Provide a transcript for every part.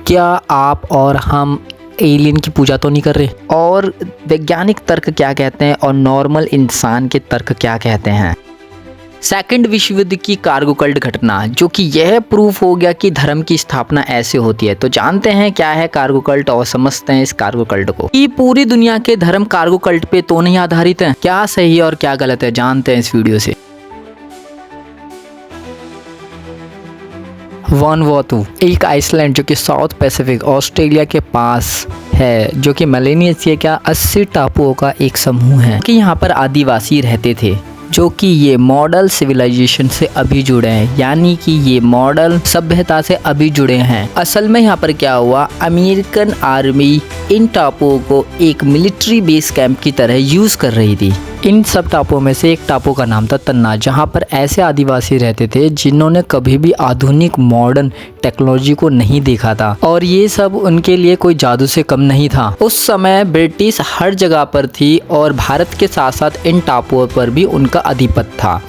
क्या आप और हम एलियन की पूजा तो नहीं कर रहे? और वैज्ञानिक तर्क क्या कहते हैं और नॉर्मल इंसान के तर्क क्या कहते हैं? सेकंड विश्व युद्ध की कार्गो कल्ट घटना, जो कि यह प्रूफ हो गया कि धर्म की स्थापना ऐसे होती है। तो जानते हैं क्या है कार्गो कल्ट और समझते हैं इस कार्गो कल्ट को। कि पूरी दुनिया के धर्म कार्गो कल्ट पे तो नहीं आधारित हैं। क्या सही और क्या गलत है जानते हैं इस वीडियो से। वानुआतू एक आइसलैंड जो कि साउथ पैसिफिक ऑस्ट्रेलिया के पास है, जो कि मेलानेशिया का 80 टापुओं का एक समूह है कि यहाँ पर आदिवासी रहते थे, जो कि ये मॉडल सिविलाइजेशन से अभी जुड़े हैं, यानी कि ये मॉडल सभ्यता से अभी जुड़े हैं। असल में यहाँ पर क्या हुआ, अमेरिकन आर्मी इन टापुओं को एक मिलिट्री बेस कैंप की तरह यूज कर रही थी। इन सब टापुओं में से एक टापू का नाम था तन्ना, जहाँ पर ऐसे आदिवासी रहते थे जिन्होंने कभी भी आधुनिक मॉडर्न टेक्नोलॉजी को नहीं देखा था, और ये सब उनके लिए कोई जादू से कम नहीं था। उस समय ब्रिटिश हर जगह पर थी और भारत के साथ साथ इन टापुओं पर भी उनका अधिपत्य था,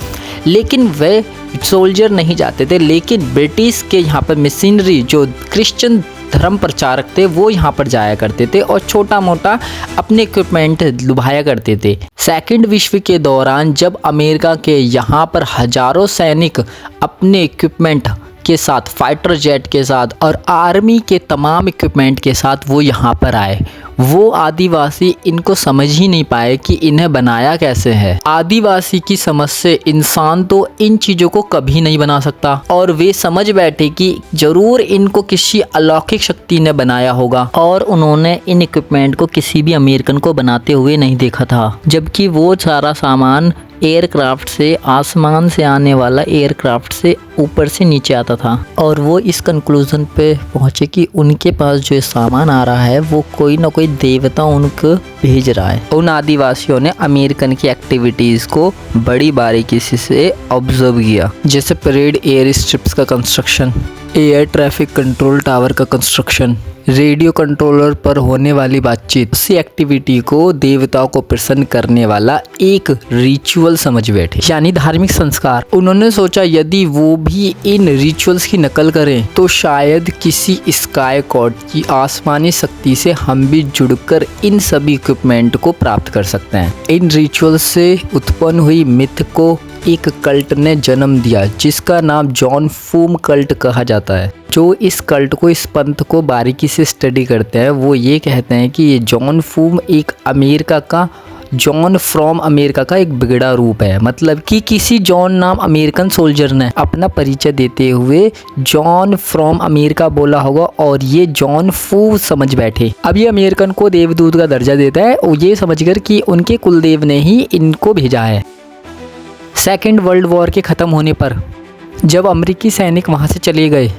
लेकिन वे सोल्जर नहीं जाते थे। लेकिन ब्रिटिश के यहाँ पर मिशनरी जो क्रिश्चियन धर्म प्रचारक थे वो यहाँ पर जाया करते थे और छोटा मोटा अपने इक्विपमेंट लुभाया करते थे। सेकंड विश्व के दौरान जब अमेरिका के यहाँ पर हजारों सैनिक अपने इक्विपमेंट के साथ, फाइटर जेट के साथ और आर्मी के तमाम इक्विपमेंट के साथ वो यहाँ पर आए, वो आदिवासी इनको समझ ही नहीं पाए कि इन्हें बनाया कैसे है। आदिवासी की समझ से इंसान तो इन चीज़ों को कभी नहीं बना सकता, और वे समझ बैठे कि जरूर इनको किसी अलौकिक शक्ति ने बनाया होगा, और उन्होंने इन इक्विपमेंट को किसी भी अमेरिकन को बनाते हुए नहीं देखा था, जबकि वो सारा सामान एयरक्राफ्ट से, आसमान से आने वाला एयरक्राफ्ट से ऊपर से नीचे आता था। और वो इस कंक्लूजन पे पहुंचे कि उनके पास जो सामान आ रहा है वो कोई ना कोई देवता उनको भेज रहा है। उन आदिवासियों ने अमेरिकन की एक्टिविटीज़ को बड़ी बारीकी से ऑब्जर्व किया, जैसे परेड एयर स्ट्रिप्स का construction, air traffic control tower का कंस्ट्रक्शन, रेडियो कंट्रोलर पर होने वाली बातचीत। उसी एक्टिविटी को देवताओं को प्रसन्न करने वाला एक रिचुअल समझ बैठे, यानी धार्मिक संस्कार। उन्होंने सोचा यदि वो भी इन रिचुअल्स की नकल करें तो शायद किसी स्काई गॉड की आसमानी शक्ति से हम भी जुड़कर इन सभी इक्विपमेंट को प्राप्त कर सकते हैं। इन रिचुअल्स से उत्पन्न हुई मिथ को एक कल्ट ने जन्म दिया, जिसका नाम जॉन फूम कल्ट कहा जाता है। जो इस कल्ट को, इस पंथ को बारीकी से स्टडी करते हैं, वो ये कहते हैं कि ये जॉन फूम एक अमेरिका का, जॉन फ्रॉम अमेरिका का एक बिगड़ा रूप है। मतलब कि किसी जॉन नाम अमेरिकन सोल्जर ने अपना परिचय देते हुए जॉन फ्रॉम अमेरिका बोला होगा, और ये जॉन फू समझ बैठे। अब ये अमेरिकन को देवदूत का दर्जा देता है, और ये समझकर कि उनके कुलदेव ने ही इनको भेजा है। सेकेंड वर्ल्ड वॉर के ख़त्म होने पर जब अमेरिकी सैनिक वहाँ से चले गए,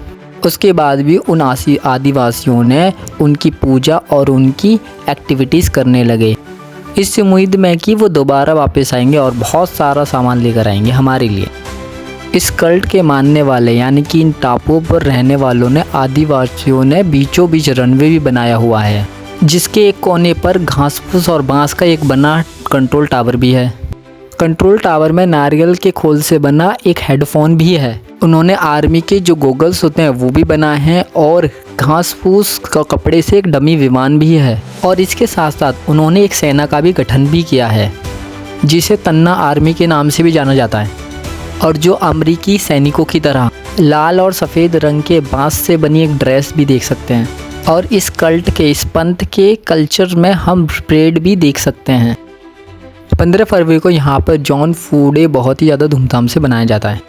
उसके बाद भी उन आदिवासियों ने उनकी पूजा और उनकी एक्टिविटीज़ करने लगे, इस उम्मीद में कि वो दोबारा वापस आएंगे और बहुत सारा सामान लेकर आएंगे हमारे लिए। इस कल्ट के मानने वाले, यानी कि इन टापुओं पर रहने वालों ने, आदिवासियों ने बीचों बीच रनवे भी बनाया हुआ है, जिसके एक कोने पर घास फूस और बांस का एक बना कंट्रोल टावर भी है। कंट्रोल टावर में नारियल के खोल से बना एक हेडफोन भी है। उन्होंने आर्मी के जो गोगल्स होते हैं वो भी बनाए हैं, और घास फूस का कपड़े से एक डमी विमान भी है। और इसके साथ साथ उन्होंने एक सेना का भी गठन भी किया है, जिसे तन्ना आर्मी के नाम से भी जाना जाता है। और जो अमेरिकी सैनिकों की तरह लाल और सफ़ेद रंग के बांस से बनी एक ड्रेस भी देख सकते हैं। और इस कल्ट के, इस पंथ के कल्चर में हम परेड भी देख सकते हैं। 15 फरवरी को यहाँ पर जॉन फू डे बहुत ही ज़्यादा धूमधाम से बनाया जाता है,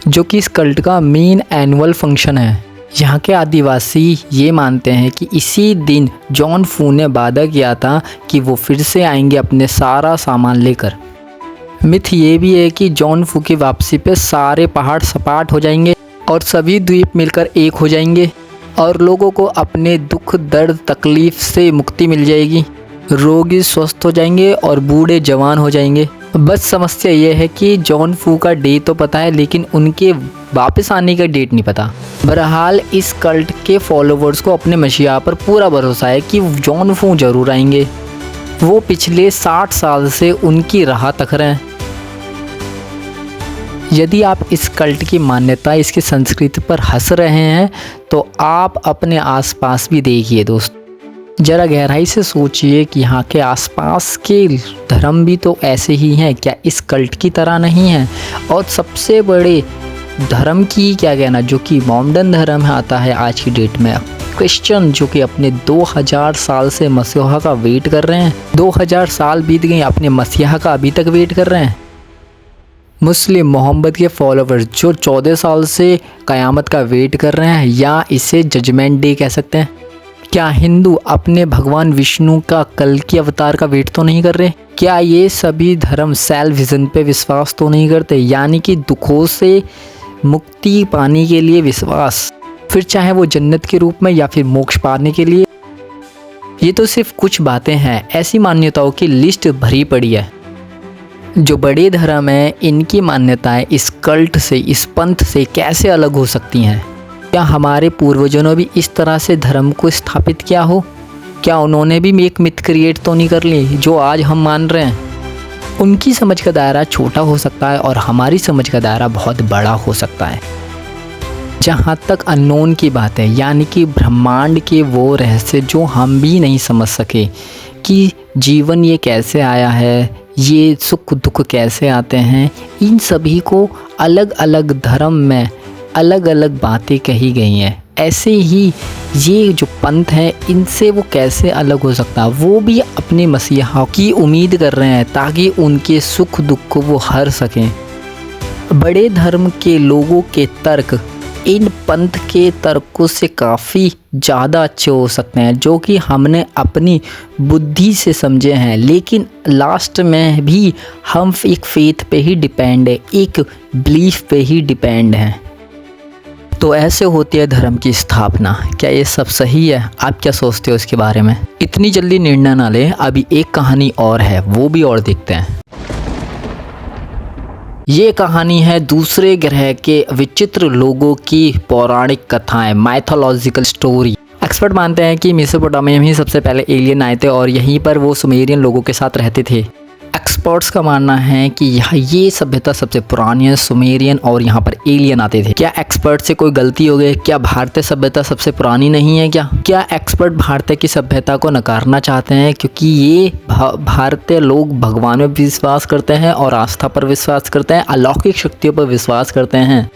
जो कि इस कल्ट का मेन एनुअल फंक्शन है। यहाँ के आदिवासी ये मानते हैं कि इसी दिन जॉन फू ने वादा किया था कि वो फिर से आएंगे अपने सारा सामान लेकर। मिथ ये भी है कि जॉन फू की वापसी पे सारे पहाड़ सपाट हो जाएंगे और सभी द्वीप मिलकर एक हो जाएंगे, और लोगों को अपने दुख, दर्द, तकलीफ से मुक्ति मिल जाएगी, रोगी स्वस्थ हो जाएंगे और बूढ़े जवान हो जाएंगे। बस समस्या ये है कि जॉन फू का डे तो पता है, लेकिन उनके वापस आने का डेट नहीं पता। बहरहाल इस कल्ट के फॉलोवर्स को अपने मसीहा पर पूरा भरोसा है कि जॉन फू जरूर आएंगे। वो पिछले 60 साल से उनकी राह तक रहे हैं। यदि आप इस कल्ट की मान्यता, इसकी संस्कृति पर हंस रहे हैं तो आप अपने आसपास भी देखिए दोस्त। ज़रा गहराई से सोचिए कि यहाँ के आसपास के धर्म भी तो ऐसे ही हैं, क्या इस कल्ट की तरह नहीं हैं? और सबसे बड़े धर्म की क्या कहना, जो कि मोमडन धर्म है आता है आज की डेट में, क्रिश्चियन जो कि अपने 2000 साल से मसीहा का वेट कर रहे हैं, 2000 साल बीत गए अपने मसीहा का अभी तक वेट कर रहे हैं। मुस्लिम मोहम्मद के फॉलोवर्स जो 14 साल से क़यामत का वेट कर रहे हैं, या इसे जजमेंट डे कह सकते हैं। क्या हिंदू अपने भगवान विष्णु का कल की अवतार का वेट तो नहीं कर रहे? क्या ये सभी धर्म सेल्फ पे विश्वास तो नहीं करते, यानी कि दुखों से मुक्ति पाने के लिए विश्वास, फिर चाहे वो जन्नत के रूप में या फिर मोक्ष पाने के लिए। ये तो सिर्फ कुछ बातें हैं, ऐसी मान्यताओं की लिस्ट भरी पड़ी है। जो बड़े धर्म हैं इनकी मान्यताएं इस कल्ट से, इस पंथ से कैसे अलग हो सकती हैं? क्या हमारे पूर्वजों ने भी इस तरह से धर्म को स्थापित किया हो? क्या उन्होंने भी एक मिथ क्रिएट तो नहीं कर ली जो आज हम मान रहे हैं? उनकी समझ का दायरा छोटा हो सकता है और हमारी समझ का दायरा बहुत बड़ा हो सकता है। जहाँ तक अननोन की बात है, यानी कि ब्रह्मांड के वो रहस्य जो हम भी नहीं समझ सके, कि जीवन ये कैसे आया है, ये सुख दुख कैसे आते हैं, इन सभी को अलग अलग धर्म में अलग अलग बातें कही गई हैं। ऐसे ही ये जो पंथ है इनसे वो कैसे अलग हो सकता है? वो भी अपने मसीहा की उम्मीद कर रहे हैं ताकि उनके सुख दुख को वो हर सकें। बड़े धर्म के लोगों के तर्क इन पंथ के तर्कों से काफ़ी ज़्यादा अच्छे हो सकते हैं, जो कि हमने अपनी बुद्धि से समझे हैं, लेकिन लास्ट में भी हम एक फेथ पे ही डिपेंड है, एक बिलीफ पे ही डिपेंड हैं। तो ऐसे होती है धर्म की स्थापना। क्या ये सब सही है? आप क्या सोचते हो इसके बारे में? इतनी जल्दी निर्णय ना लें, अभी एक कहानी और है, वो भी और देखते हैं। ये कहानी है दूसरे ग्रह के विचित्र लोगों की पौराणिक कथाएं, माइथोलॉजिकल स्टोरी। एक्सपर्ट मानते हैं कि मेसोपोटामिया में ही सबसे पहले एलियन आए थे और यहीं पर वो सुमेरियन लोगों के साथ रहते थे। एक्सपर्ट्स का मानना है कि ये सभ्यता सबसे पुरानी है, सुमेरियन, और यहाँ पर एलियन आते थे। क्या एक्सपर्ट से कोई गलती हो गई? क्या भारतीय सभ्यता सबसे पुरानी नहीं है क्या एक्सपर्ट भारतीय की सभ्यता को नकारना चाहते हैं? क्योंकि ये भारतीय लोग भगवान में विश्वास करते हैं और आस्था पर विश्वास करते हैं, अलौकिक शक्तियों पर विश्वास करते हैं।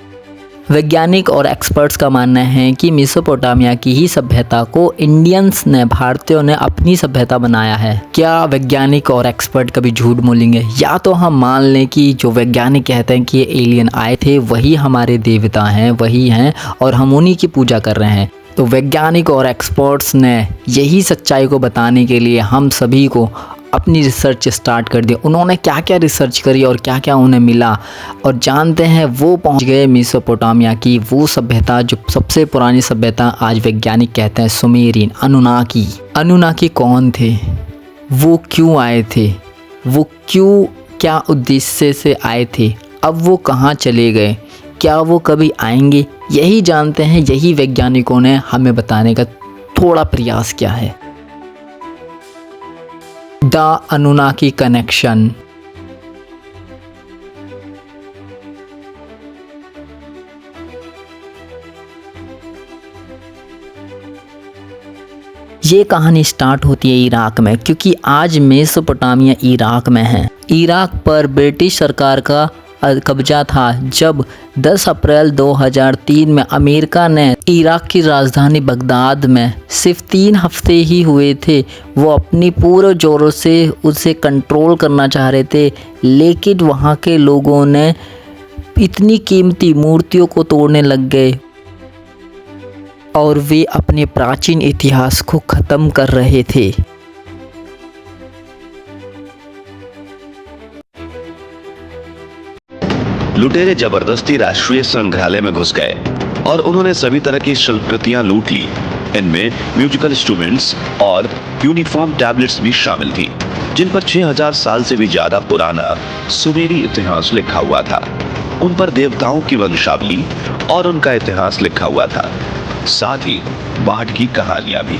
वैज्ञानिक और एक्सपर्ट्स का मानना है कि मेसोपोटामिया की ही सभ्यता को इंडियंस ने, भारतीयों ने अपनी सभ्यता बनाया है। क्या वैज्ञानिक और एक्सपर्ट कभी झूठ बोलेंगे? या तो हम मान लें कि जो वैज्ञानिक कहते हैं कि ये एलियन आए थे वही हमारे देवता हैं, वही हैं और हम उन्हीं की पूजा कर रहे हैं। तो वैज्ञानिक और एक्सपर्ट्स ने यही सच्चाई को बताने के लिए हम सभी को अपनी रिसर्च स्टार्ट कर दी। उन्होंने क्या क्या रिसर्च करी और क्या क्या उन्हें मिला, और जानते हैं वो पहुंच गए मेसोपोटामिया की वो सभ्यता जो सबसे पुरानी सभ्यता आज वैज्ञानिक कहते हैं सुमेरियन, अनुनाकी। अनुनाकी कौन थे? वो क्यों आए थे? वो क्यों, क्या उद्देश्य से आए थे? अब वो कहाँ चले गए? क्या वो कभी आएंगे? यही जानते हैं, यही वैज्ञानिकों ने हमें बताने का थोड़ा प्रयास किया है। The Anunnaki connection. ये कहानी स्टार्ट होती है इराक में, क्योंकि आज मेसोपोटामिया इराक में है। इराक पर ब्रिटिश सरकार का कब्जा था जब 10 अप्रैल 2003 में अमेरिका ने इराक की राजधानी बगदाद में सिर्फ 3 हफ्ते ही हुए थे, वो अपनी पूरे जोरों से उसे कंट्रोल करना चाह रहे थे, लेकिन वहाँ के लोगों ने इतनी कीमती मूर्तियों को तोड़ने लग गए और वे अपने प्राचीन इतिहास को ख़त्म कर रहे थे। लुटेरे जबरदस्ती राष्ट्रीय संग्रहालय में घुस गए और उन्होंने सभी तरह की शिल्पकृतियां लूट ली। इनमें म्यूजिकल इंस्ट्रूमेंट्स और यूनिफॉर्म टैबलेट्स भी शामिल थी, जिन पर 6000 साल से भी ज्यादा पुराना सुमेरी इतिहास लिखा हुआ था। उन पर देवताओं की वंशावली और उनका इतिहास लिखा हुआ था, साथ ही बाढ़ की कहानियां भी।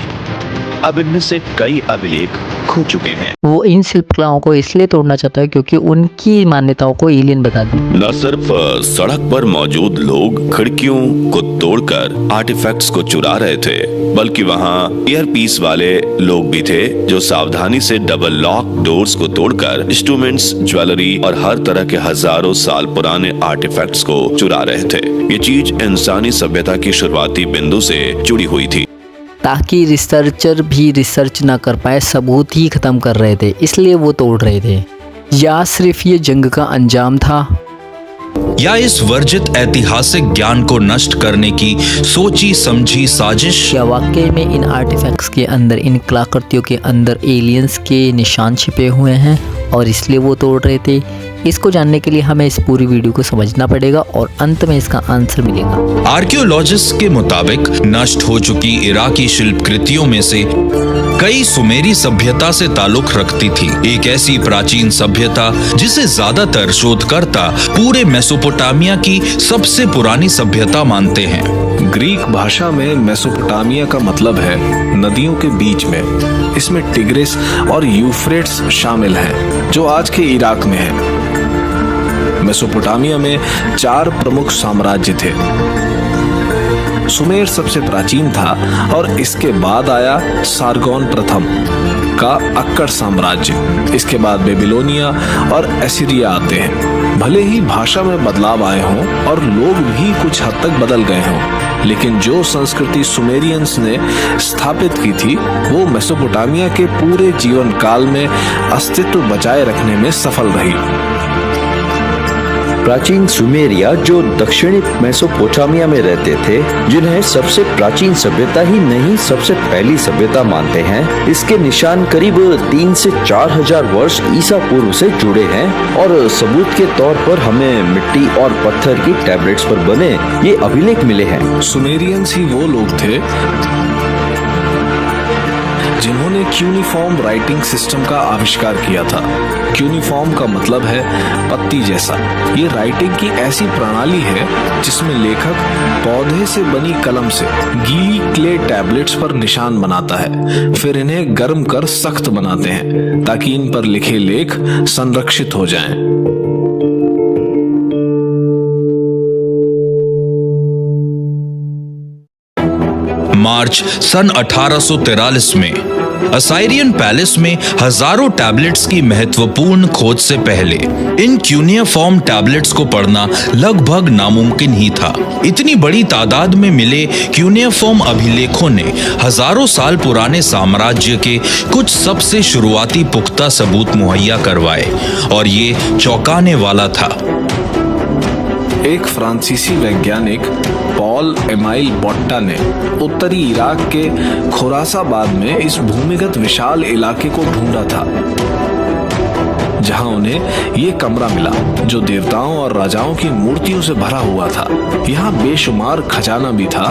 अब इनमें से कई अभिलेख खो चुके हैं। वो इन शिल्पकलाओं को इसलिए तोड़ना चाहता है क्योंकि उनकी मान्यताओं को एलियन बता दें। न सिर्फ सड़क पर मौजूद लोग खिड़कियों को तोड़कर आर्टिफैक्ट्स को चुरा रहे थे, बल्कि वहाँ ईयरपीस वाले लोग भी थे जो सावधानी से डबल लॉक डोर्स को तोड़कर इंस्ट्रूमेंट्स, ज्वेलरी और हर तरह के हजारों साल पुराने आर्टिफैक्ट्स को चुरा रहे थे। ये चीज इंसानी सभ्यता की शुरुआती बिंदु से जुड़ी हुई थी, ताकि रिसर्चर भी रिसर्च ना कर पाए, सबूत ही खत्म कर रहे थे, इसलिए वो तोड़ रहे थे। या सिर्फ ये जंग का अंजाम था, या इस वर्जित ऐतिहासिक ज्ञान को नष्ट करने की सोची समझी साजिश। क्या वाकई में इन आर्टिफैक्ट्स के अंदर, इन कलाकृतियों के अंदर एलियंस के निशान छिपे हुए हैं और इसलिए वो तोड़ रहे थे? इसको जानने के लिए हमें इस पूरी वीडियो को समझना पड़ेगा और अंत में इसका आंसर मिलेगा। आर्कियोलॉजिस्ट के मुताबिक नष्ट हो चुकी इराकी शिल्पकृतियों में से कई सुमेरी सभ्यता से ताल्लुक रखती थी, एक ऐसी प्राचीन सभ्यता जिसे ज्यादातर शोधकर्ता पूरे मेसोपोटामिया की सबसे पुरानी सभ्यता मानते हैं। ग्रीक भाषा में मेसोपोटामिया का मतलब है नदियों के बीच में। इसमें टिग्रिस और यूफ्रेट्स शामिल हैं, जो आज के इराक में है। मेसोपोटामिया में 4 प्रमुख साम्राज्य थे। सुमेर सबसे प्राचीन था और इसके बाद आया सारगोन प्रथम का अक्कड़ साम्राज्य। इसके बाद बेबीलोनिया और एसिरिया आते हैं। भले ही भाषा में बदलाव आए हों और लोग भी कुछ हद तक बदल गए हों, लेकिन जो संस्कृति सुमेरियंस ने स्थापित की थी वो मेसोपोटामिया के पूरे जीवन काल में अस्तित्व बचाए रखने में सफल रही। प्राचीन सुमेरिया जो दक्षिणी मेसोपोटामिया में रहते थे, जिन्हें सबसे प्राचीन सभ्यता ही नहीं सबसे पहली सभ्यता मानते हैं, इसके निशान करीब 3 से 4 हजार वर्ष ईसा पूर्व से जुड़े हैं और सबूत के तौर पर हमें मिट्टी और पत्थर की टैबलेट्स पर बने ये अभिलेख मिले हैं। सुमेरियंस ही वो लोग थे जिन्होंने क्यूनिफॉर्म राइटिंग सिस्टम का आविष्कार किया था। क्यूनिफॉर्म का मतलब है पत्ती जैसा। ये राइटिंग की ऐसी प्रणाली है जिसमें लेखक पौधे से बनी कलम से गीली क्ले टैबलेट्स पर निशान बनाता है, फिर इन्हें गर्म कर सख्त बनाते हैं ताकि इन पर लिखे लेख संरक्षित हो जाएं। मार्च सन 1843 में असाइरियन पैलेस में हजारों टैबलेट्स की महत्वपूर्ण खोज से पहले इन क्यूनिफॉर्म टैबलेट्स को पढ़ना लगभग नामुमकिन ही था। इतनी बड़ी तादाद में मिले क्यूनिफॉर्म अभिलेखों ने हजारों साल पुराने साम्राज्य के कुछ सबसे शुरुआती पुख्ता सबूत मुहैया करवाए और ये चौंकाने वाला था। एक फ्रांसीसी वैज्ञानिक पॉल एमाइल बोट्टा ने उत्तरी इराक के खुरासाबाद में इस भूमिगत विशाल इलाके को ढूंढा था, जहां उन्हें ये कमरा मिला जो देवताओं और राजाओं की मूर्तियों से भरा हुआ था। यहाँ बेशुमार खजाना भी था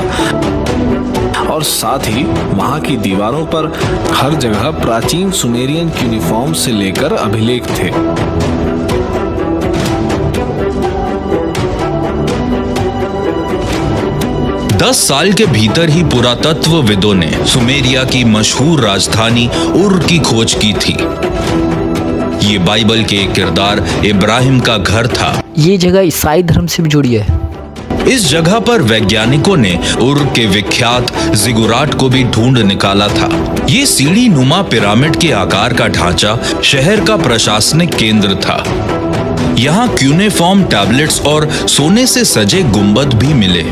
और साथ ही वहां की दीवारों पर हर जगह प्राचीन सुमेरियन क्यूनिफॉर्म से लेकर अभिलेख थे। 10 साल के भीतर ही पुरातत्वविदों ने सुमेरिया की मशहूर राजधानी उर की खोज की थी। ये बाइबल के किरदार इब्राहिम का घर था। ये जगह ईसाई धर्म से भी जुड़ी है। इस जगह पर वैज्ञानिकों ने उर के विख्यात जिगुराट को भी ढूंढ निकाला था। ये सीढ़ी नुमा पिरामिड के आकार का ढांचा शहर का प्रशासनिक केंद्र था। यहाँ क्यूनेफॉर्म टैबलेट्स और सोने से सजे गुंबद भी मिले।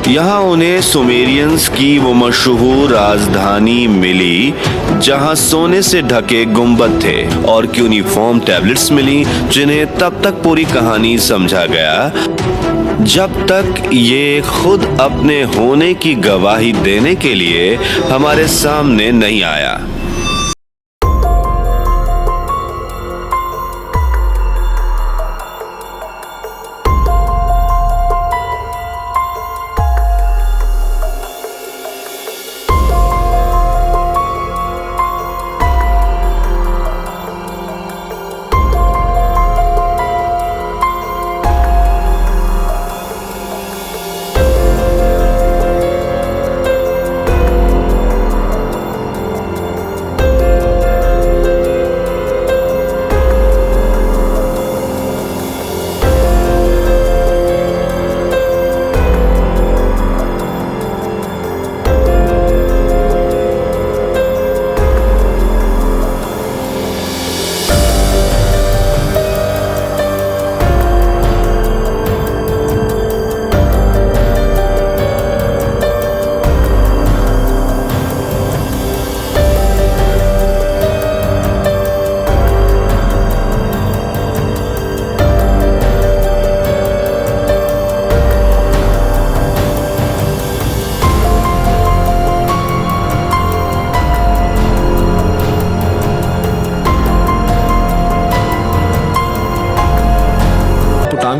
यहाँ उन्हें सुमेरियंस की वो मशहूर राजधानी मिली जहाँ सोने से ढके गुंबद थे और क्यूनिफॉर्म टैबलेट्स मिली, जिन्हें तब तक पूरी कहानी समझा गया जब तक ये खुद अपने होने की गवाही देने के लिए हमारे सामने नहीं आया।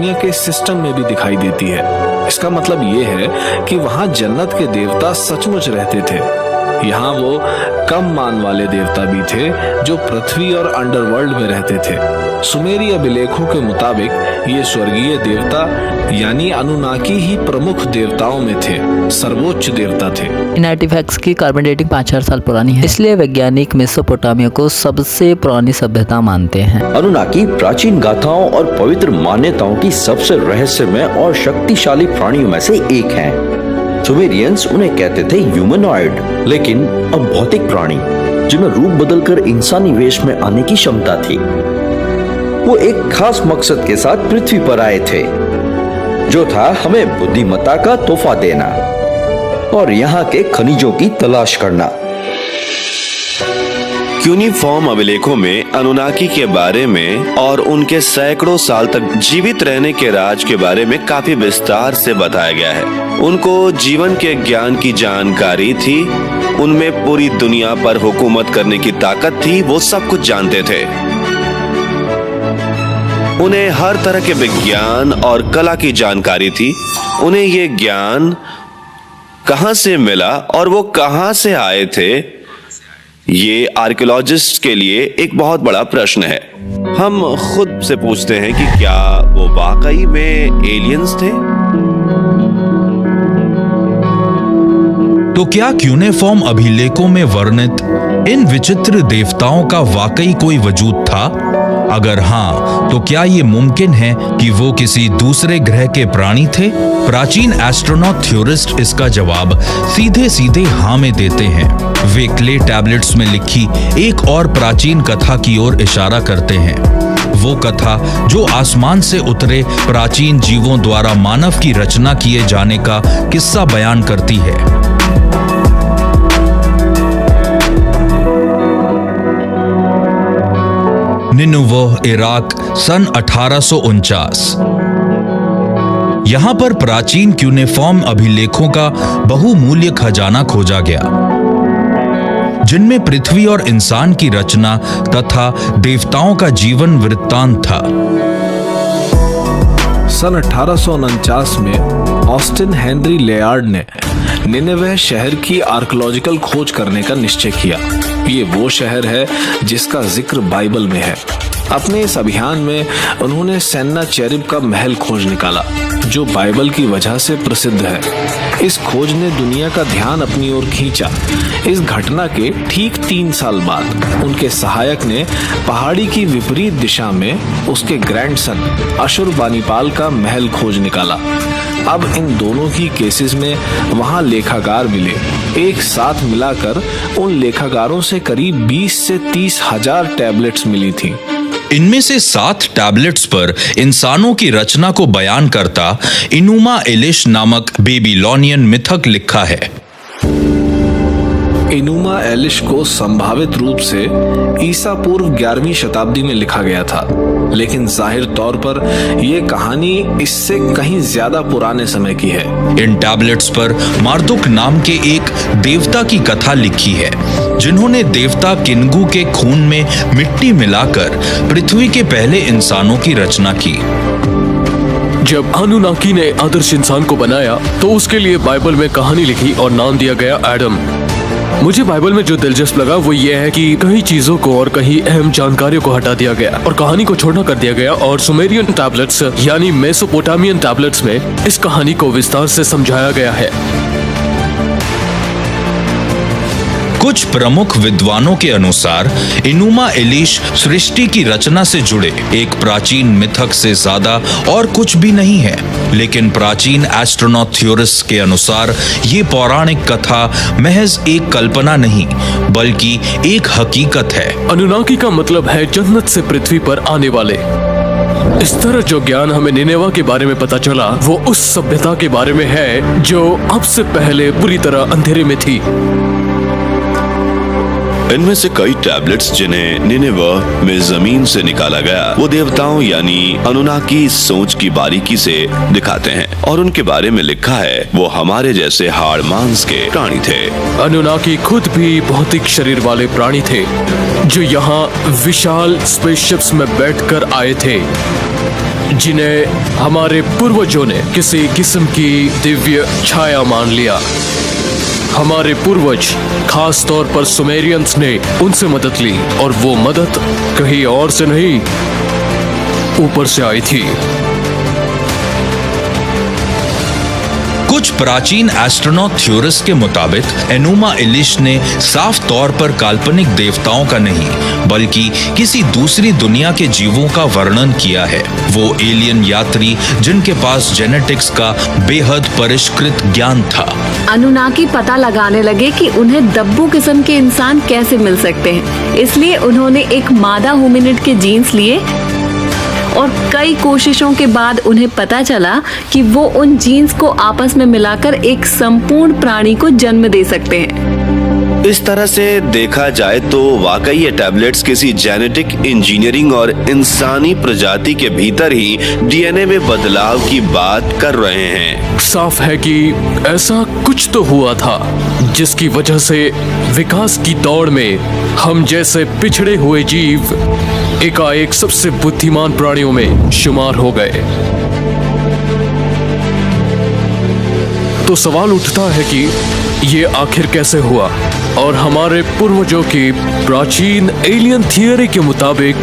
मेसोपोटामिया के सिस्टम में भी दिखाई देती है। इसका मतलब ये है कि वहां जन्नत के देवता सचमुच रहते थे। यहाँ वो कम मान वाले देवता भी थे जो पृथ्वी और अंडरवर्ल्ड में रहते थे। सुमेरी अभिलेखों के मुताबिक ये स्वर्गीय देवता यानी अनुनाकी ही प्रमुख देवताओं में थे, सर्वोच्च देवता थे। इन आर्टिफैक्ट्स की कार्बन डेटिंग 5000 साल पुरानी है, इसलिए वैज्ञानिक मेसोपोटामिया को सबसे पुरानी सभ्यता मानते हैं। अनुनाकी प्राचीन गाथाओं और पवित्र मान्यताओं की सबसे रहस्यमय और शक्तिशाली प्राणियों में से एक हैं। सुमेरियंस उन्हें कहते थे ह्यूमनॉइड, लेकिन अब भौतिक प्राणी जिन्हें रूप बदलकर इंसानी वेश में आने की क्षमता थी। वो एक खास मकसद के साथ पृथ्वी पर आए थे, जो था हमें बुद्धिमत्ता का तोहफा देना और यहाँ के खनिजों की तलाश करना। क्यूनिफॉर्म अभिलेखों में अनुनाकी के बारे में और उनके सैकड़ों साल तक जीवित रहने के राज के बारे में काफी विस्तार से बताया गया है। उनको जीवन के ज्ञान की जानकारी थी, उनमें पूरी दुनिया पर हुकूमत करने की ताकत थी, वो सब कुछ जानते थे। उन्हें हर तरह के विज्ञान और कला की जानकारी थी। उन्हें ये ज्ञान कहां से मिला और वो कहां से आए थे, ये आर्कियोलॉजिस्ट के लिए एक बहुत बड़ा प्रश्न है। हम खुद से पूछते हैं कि क्या वो वाकई में एलियंस थे? तो क्या क्यूनेफॉर्म अभिलेखों में वर्णित इन विचित्र देवताओं का वाकई कोई वजूद था? अगर हाँ, तो क्या ये मुमकिन है कि वो किसी दूसरे ग्रह के प्राणी थे? प्राचीन एस्ट्रोनॉट थ्योरिस्ट इसका जवाब सीधे सीधे हाँ में देते हैं। वे क्ले टैबलेट्स में लिखी एक और प्राचीन कथा की ओर इशारा करते हैं। वो कथा जो आसमान से उतरे प्राचीन जीवों द्वारा मानव की रचना किए जाने का किस्सा बयान करती है। निनुवह, इराक, सन 1849। यहां पर प्राचीन क्यूनेफॉर्म अभिलेखों का बहुमूल्य खजाना खोजा गया, जिनमें पृथ्वी और इंसान की रचना तथा देवताओं का जीवन वृत्तांत था। सन 1849 में ऑस्टिन हेनरी लेयार्ड ने निनेवे शहर की आर्कियोलॉजिकल खोज करने का निश्चय किया। ये वो शहर है जिसका जिक्र बाइबल में है। अपने इस अभियान में उन्होंने सेन्नाचेरिब का महल खोज निकाला, जो बाइबल की वजह से प्रसिद्ध है। इस खोज ने दुनिया का ध्यान अपनी ओर खींचा। इस घटना के ठीक 3 साल बाद उनके सहायक ने पहाड़ी की विपरीत दिशा में उसके ग्रैंडसन अशुरबानीपाल का महल खोज निकाला। अब इन दोनों ही केसेस में वहां लेखागार मिले। एक साथ मिलाकर उन लेखागारों से करीब 20 से 30 हजार टैबलेट्स मिली थी। इनमें से 7 टैबलेट्स पर इंसानों की रचना को बयान करता इनुमा एलिश नामक बेबीलोनियन मिथक लिखा है। इनुमा एलिश को संभावित रूप से ईसा पूर्व 11वीं शताब्दी में लिखा गया था, लेकिन जाहिर तौर पर यह कहानी इससे कहीं ज्यादा पुराने समय की है। इन टैबलेट्स पर मार्दुक नाम के एक देवता की कथा लिखी है, जिन्होंने देवता किन्गू के खून में मिट्टी मिलाकर पृथ्वी के पहले इंसानों की रचना की। जब अनुनाकी ने आदर्श इंसान को बनाया तो उसके लिए बाइबल में कहानी लिखी और नाम दिया गया एडम। मुझे बाइबल में जो दिलचस्प लगा वो ये है कि कई चीजों को और कई अहम जानकारियों को हटा दिया गया और कहानी को छोड़ना कर दिया गया, और सुमेरियन टैबलेट्स यानी मेसोपोटामियन टैबलेट्स में इस कहानी को विस्तार से समझाया गया है। कुछ प्रमुख विद्वानों के अनुसार इनुमा एलिश सृष्टि की रचना से जुड़े एक प्राचीन मिथक से ज्यादा और कुछ भी नहीं है, लेकिन प्राचीन एस्ट्रोनॉट थ्योरिस्ट के अनुसार ये पौराणिक कथा महज एक कल्पना नहीं बल्कि एक हकीकत है। अनुनाकी का मतलब है जन्नत से पृथ्वी पर आने वाले। इस तरह जो ज्ञान हमें निनेवा के बारे में पता चला वो उस सभ्यता के बारे में है जो अब से पहले पूरी तरह अंधेरे में थी। इनमें से कई टैबलेट्स जिन्हें निनेवे में जमीन से निकाला गया वो देवताओं यानी अनुनाकी सोच की बारीकी से दिखाते हैं और उनके बारे में लिखा है वो हमारे जैसे हाड़ मांस के प्राणी थे। अनुनाकी खुद भी भौतिक शरीर वाले प्राणी थे जो यहाँ विशाल स्पेसशिप्स में बैठकर आए थे, जिन्हें हमारे पूर्वजों ने किसी किस्म की दिव्य छाया मान लिया। हमारे पूर्वज खास तौर पर सुमेरियंस ने उनसे मदद ली और वो मदद कहीं और से नहीं ऊपर से आई थी। कुछ प्राचीन एस्ट्रोनॉट थ्योरिस्ट के मुताबिक एनुमा इलिश ने साफ तौर पर काल्पनिक देवताओं का नहीं बल्कि किसी दूसरी दुनिया के जीवों का वर्णन किया है। वो एलियन यात्री जिनके पास जेनेटिक्स का बेहद परिष्कृत ज्ञान था। अनुनाकी पता लगाने लगे कि उन्हें दब्बू किस्म के इंसान कैसे मिल सकते हैं, इसलिए उन्होंने एक मादा होमिनिड के जीन्स लिए और कई कोशिशों के बाद उन्हें पता चला कि वो उन जीन्स को आपस में मिलाकर एक संपूर्ण प्राणी को जन्म दे सकते हैं। इस तरह से देखा जाए तो वाकई ये टैबलेट्स किसी जेनेटिक इंजीनियरिंग और इंसानी प्रजाति के भीतर ही डीएनए में बदलाव की बात कर रहे हैं। साफ है कि ऐसा कुछ तो हुआ था जिसकी वजह से विकास की दौड़ में हम जैसे पिछड़े हुए जीव एकाएक सबसे बुद्धिमान प्राणियों में शुमार हो गए। तो सवाल उठता है कि ये आखिर कैसे हुआ और हमारे पूर्वजों की प्राचीन एलियन थियरी के मुताबिक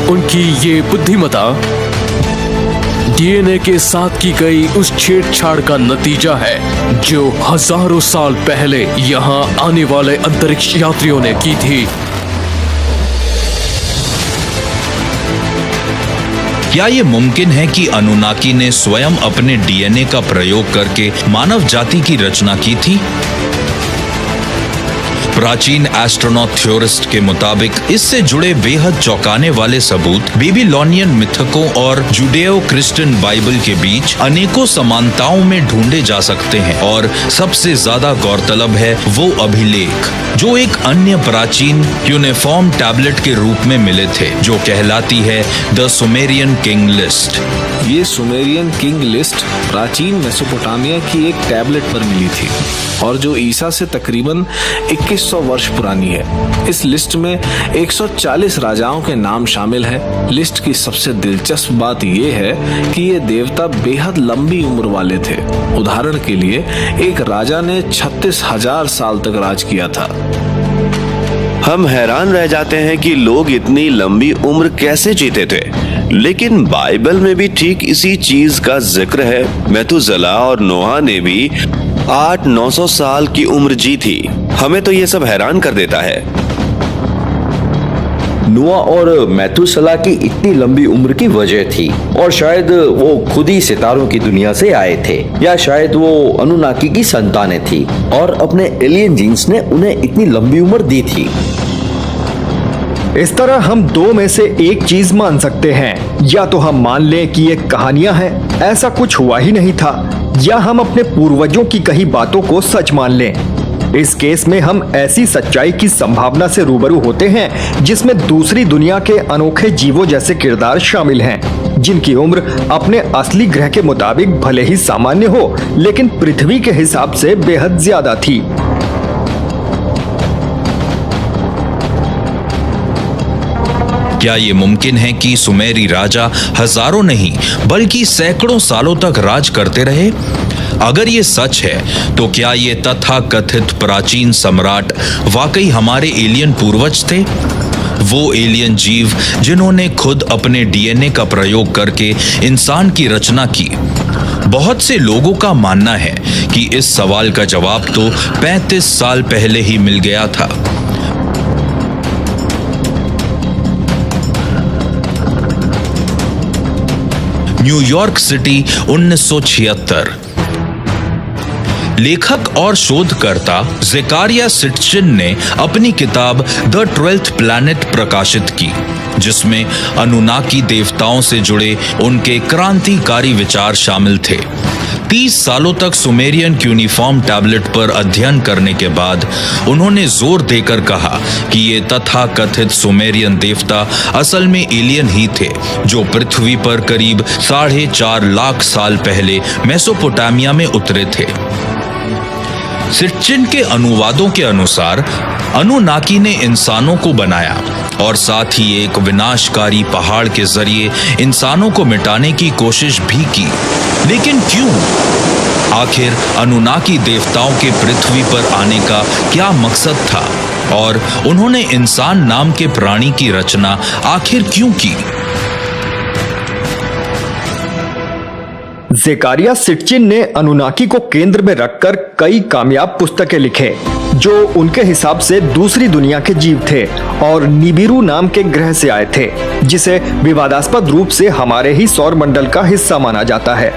उनकी ये बुद्धिमत्ता डीएनए के साथ की गई उस छेड़छाड़ का नतीजा है जो हजारों साल पहले यहाँ आने वाले अंतरिक्ष यात्रियों ने की थी। क्या ये मुमकिन है कि अनुनाकी ने स्वयं अपने डीएनए का प्रयोग करके मानव जाति की रचना की थी? प्राचीन एस्ट्रोनॉट थ्योरिस्ट के मुताबिक इससे जुड़े बेहद चौंकाने वाले सबूत बेबीलोनियन मिथकों और जुडेओ क्रिश्चियन बाइबल के बीच अनेकों समानताओं में ढूंढे जा सकते हैं और सबसे ज्यादा गौरतलब है वो अभिलेख जो एक अन्य प्राचीन यूनिफॉर्म टैबलेट के रूप में मिले थे जो कहलाती है द सुमेरियन किंग लिस्ट। ये सुमेरियन किंग लिस्ट प्राचीन मेसोपोटामिया की एक टैबलेट पर मिली थी और जो ईसा से तकरीबन 2100 वर्ष पुरानी है। इस लिस्ट में 140 राजाओं के नाम शामिल हैं। लिस्ट की सबसे दिलचस्प बात यह है कि ये देवता बेहद लंबी उम्र वाले थे। उदाहरण के लिए एक राजा ने 36,000 साल तक राज किया था। हम हैरान रह जाते हैं कि लोग इतनी लंबी उम्र कैसे जीते थे, लेकिन बाइबल में भी ठीक इसी चीज का जिक्र है। मेथुसेला और नोहा ने भी 800-900 साल की उम्र जी थी। हमें तो ये सब हैरान कर देता है। नोआ और मेथुसेला की इतनी लंबी उम्र की वजह थी और शायद वो खुद ही सितारों की दुनिया से आए थे या शायद वो अनुनाकी की संतानें थी और अपने एलियन जीन्स ने उन्हें इतनी लंबी उम्र दी थी। इस तरह हम दो में से एक चीज मान सकते हैं, या तो हम मान लें कि ये कहानियां हैं, ऐसा कुछ हुआ ही नहीं था, या हम अपने पूर्वजों की कही बातों को सच मान लें। इस केस में हम ऐसी सच्चाई की संभावना से रूबरू होते हैं जिसमें दूसरी दुनिया के अनोखे जीवों जैसे किरदार शामिल हैं, जिनकी उम्र अपने असली ग्रह के मुताबिक भले ही सामान्य हो लेकिन पृथ्वी के हिसाब से बेहद ज्यादा थी। क्या ये मुमकिन है कि सुमेरी राजा हजारों नहीं बल्कि सैकड़ों सालों तक राज करते रहे? अगर ये सच है तो क्या ये तथाकथित प्राचीन सम्राट वाकई हमारे एलियन पूर्वज थे? वो एलियन जीव जिन्होंने खुद अपने डीएनए का प्रयोग करके इंसान की रचना की। बहुत से लोगों का मानना है कि इस सवाल का जवाब तो 35 साल पहले ही मिल गया था। New York city 1976। लेखक और शोधकर्ता ज़ेकारिया सिटचिन ने अपनी किताब द 12th प्लैनेट प्रकाशित की, जिसमें अनुनाकी देवताओं से जुड़े उनके क्रांतिकारी विचार शामिल थे। 30 सालों तक सुमेरियन क्यूनिफॉर्म टैबलेट पर अध्ययन करने के बाद उन्होंने जोर देकर कहा कि ये तथाकथित सुमेरियन देवता असल में एलियन ही थे, जो पृथ्वी पर करीब 4.5 लाख साल पहले मेसोपोटामिया में उतरे थे। सिटचिन के अनुवादों के अनुसार अनुनाकी ने इंसानों को बनाया और साथ ही एक विनाशकारी पहाड़ के जरिए इंसानों को मिटाने की कोशिश भी की। लेकिन क्यों? आखिर अनुनाकी देवताओं के पृथ्वी पर आने का क्या मकसद था और उन्होंने इंसान नाम के प्राणी की रचना आखिर क्यों की? ज़ेकारिया सिटचिन ने अनुनाकी को केंद्र में रखकर कई कामयाब पुस्तकें लिखे जो उनके हिसाब से दूसरी दुनिया के जीव थे और निबिरू नाम के ग्रह से आए थे, जिसे विवादास्पद रूप से हमारे ही सौर मंडल का हिस्सा माना जाता है।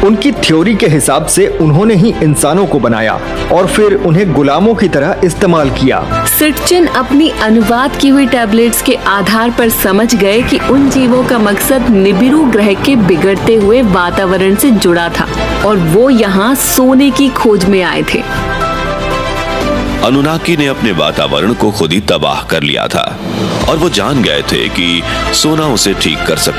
उनकी थ्योरी के हिसाब से उन्होंने ही इंसानों को बनाया और फिर उन्हें गुलामों की तरह इस्तेमाल किया। सिटचिन अपनी अनुवाद की हुई टैबलेट्स के आधार पर समझ गए कि उन जीवों का मकसद निबिरू ग्रह के बिगड़ते हुए वातावरण से जुड़ा था और वो यहाँ सोने की खोज में आए थे। अनुनाकी ने अपने वातावरण को खुद ही तबाह कर लिया था और वो जान गए थे कि सोना उसे ठीक कर सकता।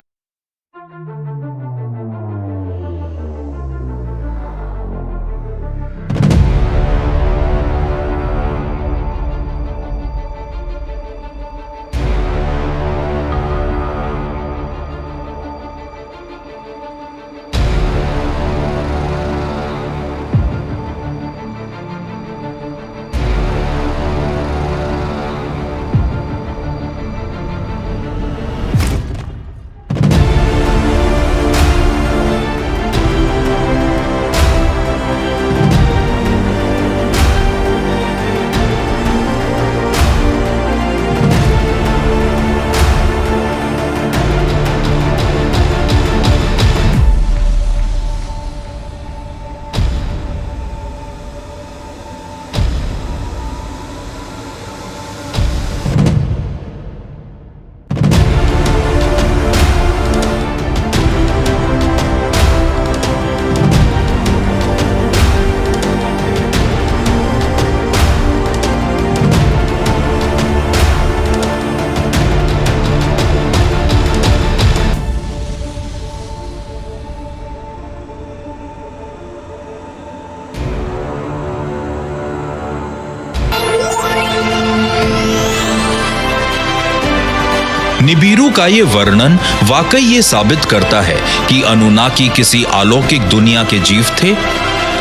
निबिरू का ये वर्णन वाकई ये साबित करता है कि अनुनाकी किसी अलौकिक दुनिया के जीव थे।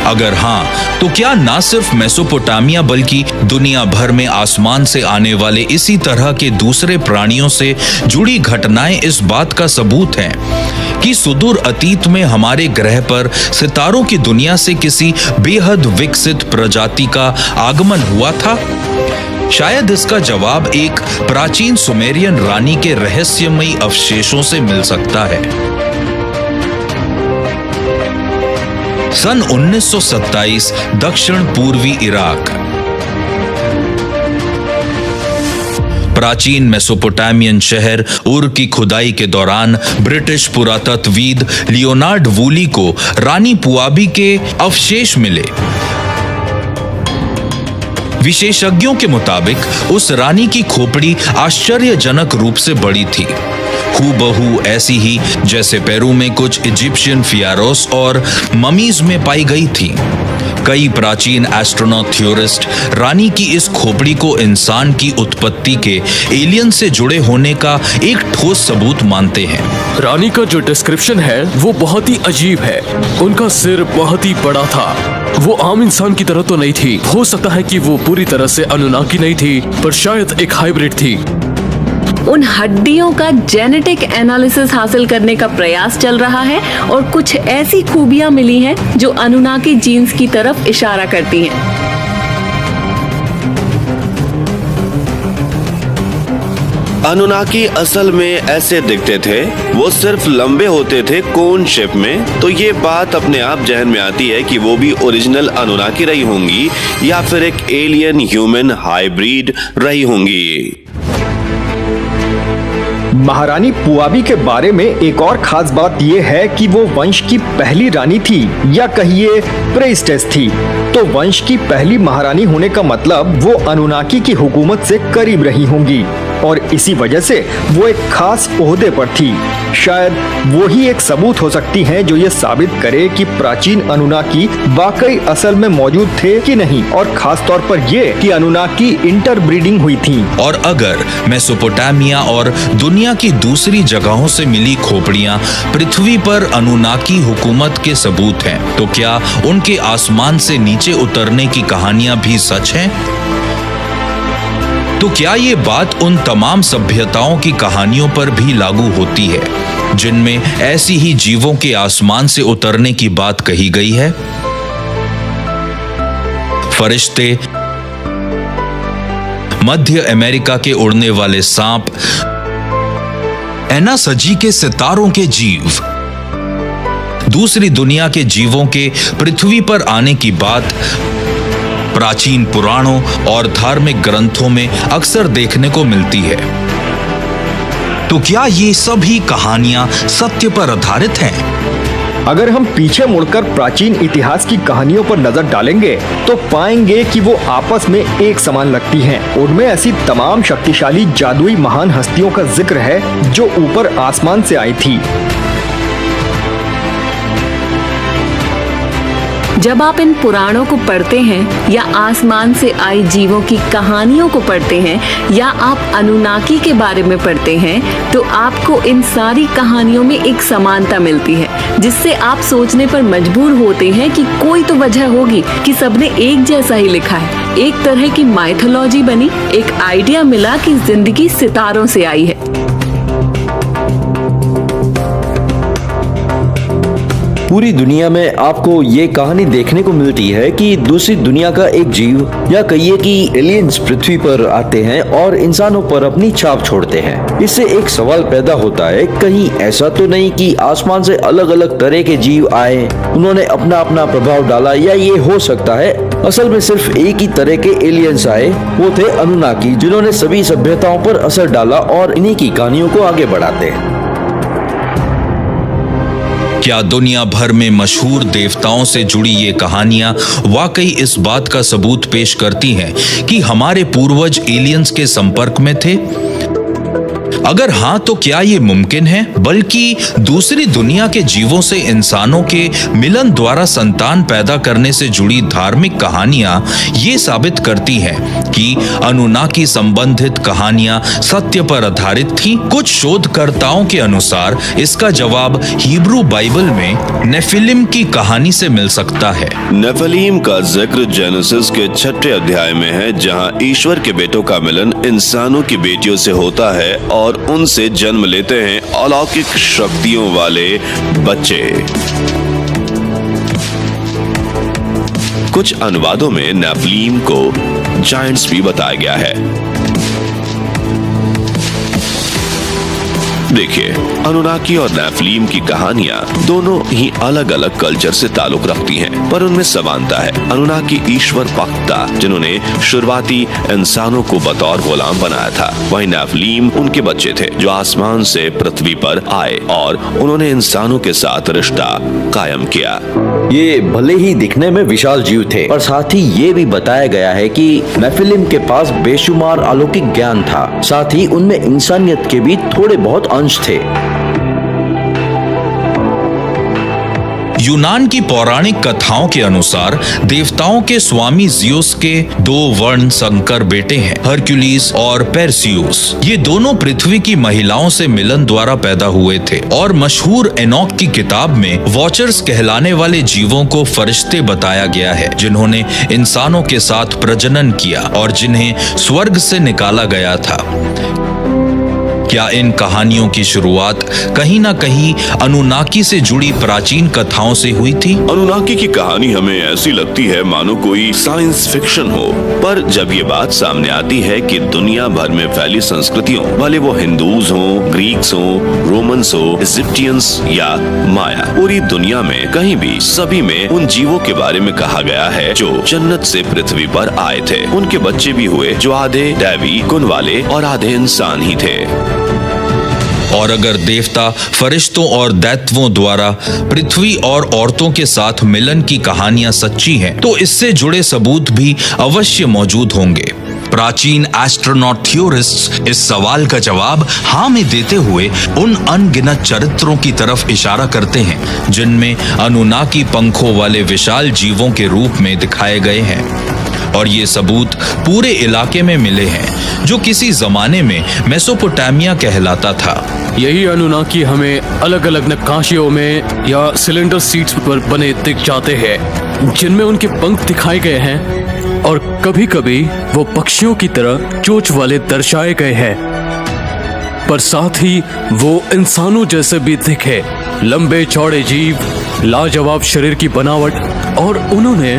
अगर हाँ, तो क्या ना सिर्फ मेसोपोटामिया बल्कि दुनिया भर में आसमान से आने वाले इसी तरह के दूसरे प्राणियों से जुड़ी घटनाएं इस बात का सबूत हैं कि सुदूर अतीत में हमारे ग्रह पर सितारों की दुनिया से किसी बेहद विकसित प्रजाति का आगमन हुआ था? शायद इसका जवाब एक प्राचीन सुमेरियन रानी के रहस्यमयी अवशेषों से मिल सकता है। सन 1927 दक्षिण पूर्वी इराक। प्राचीन मेसोपोटामियन शहर उर की खुदाई के दौरान ब्रिटिश पुरातत्वविद लियोनार्ड वूली को रानी पुआबी के अवशेष मिले। विशेषज्ञों के मुताबिक उस रानी की खोपड़ी आश्चर्यजनक रूप से बड़ी थी, हूबहू ऐसी ही जैसे पेरू में कुछ इजिप्शियन फियारोस और ममीज में पाई गई थी। कई प्राचीन एस्ट्रोनॉट थ्योरिस्ट रानी की इस खोपड़ी को इंसान की उत्पत्ति के एलियन से जुड़े होने का एक ठोस सबूत मानते हैं। रानी का जो डिस्क्रिप्शन है वो बहुत ही अजीब है। उनका सिर बहुत ही बड़ा था। वो आम इंसान की तरह तो नहीं थी। हो सकता है कि वो पूरी तरह से अनुनाकी नहीं थी, पर शायद एक हाइब्रिड थी। उन हड्डियों का जेनेटिक एनालिसिस हासिल करने का प्रयास चल रहा है और कुछ ऐसी खूबियां मिली हैं जो अनुनाकी जीन्स की तरफ इशारा करती हैं। अनुनाकी असल में ऐसे दिखते थे, वो सिर्फ लंबे होते थे कोन शेप में। तो ये बात अपने आप जहन में आती है कि वो भी ओरिजिनल अनुनाकी रही होंगी या फिर एक एलियन ह्यूमन हाइब्रिड रही होंगी। महारानी पुआबी के बारे में एक और खास बात यह है कि वो वंश की पहली रानी थी या कहिए प्रेस्टेस थी। तो वंश की पहली महारानी होने का मतलब वो अनुनाकी की हुकूमत से करीब रही होंगी और इसी वजह से वो एक खास ओहदे पर थी। शायद वो ही एक सबूत हो सकती हैं जो ये साबित करे कि प्राचीन अनुनाकी वाकई असल में मौजूद थे कि नहीं, और खास तौर पर ये कि अनुनाकी इंटरब्रीडिंग हुई थी। और अगर मेसोपोटामिया और दुनिया की दूसरी जगहों से मिली खोपड़ियां पृथ्वी पर अनुनाकी हुकूमत के सबूत हैं, तो क्या उनके आसमान से नीचे उतरने की कहानियां भी सच हैं? तो क्या ये बात उन तमाम सभ्यताओं की कहानियों पर भी लागू होती है जिनमें ऐसी ही जीवों के आसमान से उतरने की बात कही गई है? फरिश्ते, मध्य अमेरिका के उड़ने वाले सांप, एनासजी के सितारों के जीव, दूसरी दुनिया के जीवों के पृथ्वी पर आने की बात प्राचीन पुराणों और धार्मिक ग्रंथों में अक्सर देखने को मिलती है। तो क्या ये सभी कहानियां सत्य पर आधारित हैं? अगर हम पीछे मुड़कर प्राचीन इतिहास की कहानियों पर नजर डालेंगे तो पाएंगे कि वो आपस में एक समान लगती हैं। उनमें ऐसी तमाम शक्तिशाली जादुई महान हस्तियों का जिक्र है जो ऊपर आसमान से आई थी। जब आप इन पुराणों को पढ़ते हैं या आसमान से आई जीवों की कहानियों को पढ़ते हैं या आप अनुनाकी के बारे में पढ़ते हैं तो आपको इन सारी कहानियों में एक समानता मिलती है, जिससे आप सोचने पर मजबूर होते हैं कि कोई तो वजह होगी कि सबने एक जैसा ही लिखा है। एक तरह की माइथोलॉजी बनी, एक आइडिया मिला कि जिंदगी सितारों से आई है। पूरी दुनिया में आपको ये कहानी देखने को मिलती है कि दूसरी दुनिया का एक जीव या कहिए कि एलियंस पृथ्वी पर आते हैं और इंसानों पर अपनी छाप छोड़ते हैं। इससे एक सवाल पैदा होता है, कहीं ऐसा तो नहीं कि आसमान से अलग अलग तरह के जीव आए, उन्होंने अपना अपना प्रभाव डाला, या ये हो सकता है असल में सिर्फ एक ही तरह के एलियंस आए, वो थे अनुनाकी, जिन्होंने सभी सभ्यताओं पर असर डाला और इन्हीं की कहानियों को आगे बढ़ाते हैं। क्या दुनिया भर में मशहूर देवताओं से जुड़ी ये कहानियां वाकई इस बात का सबूत पेश करती हैं कि हमारे पूर्वज एलियंस के संपर्क में थे? अगर हाँ, तो क्या ये मुमकिन है? बल्कि दूसरी दुनिया के जीवों से इंसानों के मिलन द्वारा संतान पैदा करने से जुड़ी धार्मिक कहानियां ये साबित करती हैं कि अनुनाकी संबंधित कहानियां सत्य पर आधारित थी। कुछ शोधकर्ताओं के अनुसार इसका जवाब हिब्रू बाइबल में नेफिलिम की कहानी से मिल सकता है। नेफिलीम का जिक्र जेनेसिस के 6 अध्याय में है, जहां ईश्वर के बेटों का मिलन इंसानों की बेटियों से होता है और उनसे जन्म लेते हैं अलौकिक शक्तियों वाले बच्चे। कुछ अनुवादों में नेफिलीम को जायंट्स भी बताया गया है। देखिए, अनुनाकी और नेफिलीम की कहानियां दोनों ही अलग अलग कल्चर से ताल्लुक रखती हैं, पर उनमें समानता है। अनुनाकी ईश्वर भक्त था जिन्होंने शुरुआती इंसानों को बतौर गुलाम बनाया था, वहीं नेफिलीम उनके बच्चे थे जो आसमान से पृथ्वी पर आए और उन्होंने इंसानों के साथ रिश्ता कायम किया। ये भले ही दिखने में विशाल जीव थे, पर साथ ही ये भी बताया गया है कि नेफिलिम के पास बेशुमार अलौकिक ज्ञान था, साथ ही उनमें इंसानियत के भी थोड़े बहुत अंश थे। यूनान की पौराणिक कथाओं के अनुसार देवताओं के स्वामी जियोस के 2 वर्ण संकर बेटे हैं, हरक्यूलिस और पेर्सियुस। ये दोनों पृथ्वी की महिलाओं से मिलन द्वारा पैदा हुए थे और मशहूर एनॉक की किताब में वॉचर्स कहलाने वाले जीवों को फरिश्ते बताया गया है, जिन्होंने इंसानों के साथ प्रजनन किया और जिन्हें स्वर्ग से निकाला गया था। क्या इन कहानियों की शुरुआत कहीं ना कहीं अनुनाकी से जुड़ी प्राचीन कथाओं से हुई थी? अनुनाकी की कहानी हमें ऐसी लगती है मानो कोई साइंस फिक्शन हो, पर जब ये बात सामने आती है कि दुनिया भर में फैली संस्कृतियों, भले वो हिंदूज हों, ग्रीक्स हों, रोमन्स हो, इजिप्टियंस या माया, पूरी दुनिया में कहीं भी सभी में उन जीवों के बारे में कहा गया है जो जन्नत से पृथ्वी पर आए थे। उनके बच्चे भी हुए जो आधे दैवी गुण वाले और आधे इंसान ही थे। और अगर देवता फरिश्तों और दैत्यों द्वारा पृथ्वी और औरतों के साथ मिलन की कहानियां सच्ची हैं, तो इससे जुड़े सबूत भी अवश्य मौजूद होंगे। प्राचीन एस्ट्रोनॉट थ्योरिस्ट्स इस सवाल का जवाब हाँ में देते हुए उन अनगिनत चरित्रों की तरफ इशारा करते हैं जिनमें अनुनाकी पंखों वाले विशाल जीवों के रूप में दिखाए गए हैं, और ये सबूत पूरे इलाके में मिले हैं जो किसी जमाने में मेसोपोटामिया कहलाता था। यही अनुनाकी हमें अलग अलग नक्काशियों में या सिलेंडर सीट्स पर बने दिख जाते हैं जिनमें उनके पंख दिखाए गए हैं, और कभी कभी वो पक्षियों की तरह चोंच वाले दर्शाए गए हैं, पर साथ ही वो इंसानों जैसे भी दिखे। लंबे चौड़े जीव, लाजवाब शरीर की बनावट, और उन्होंने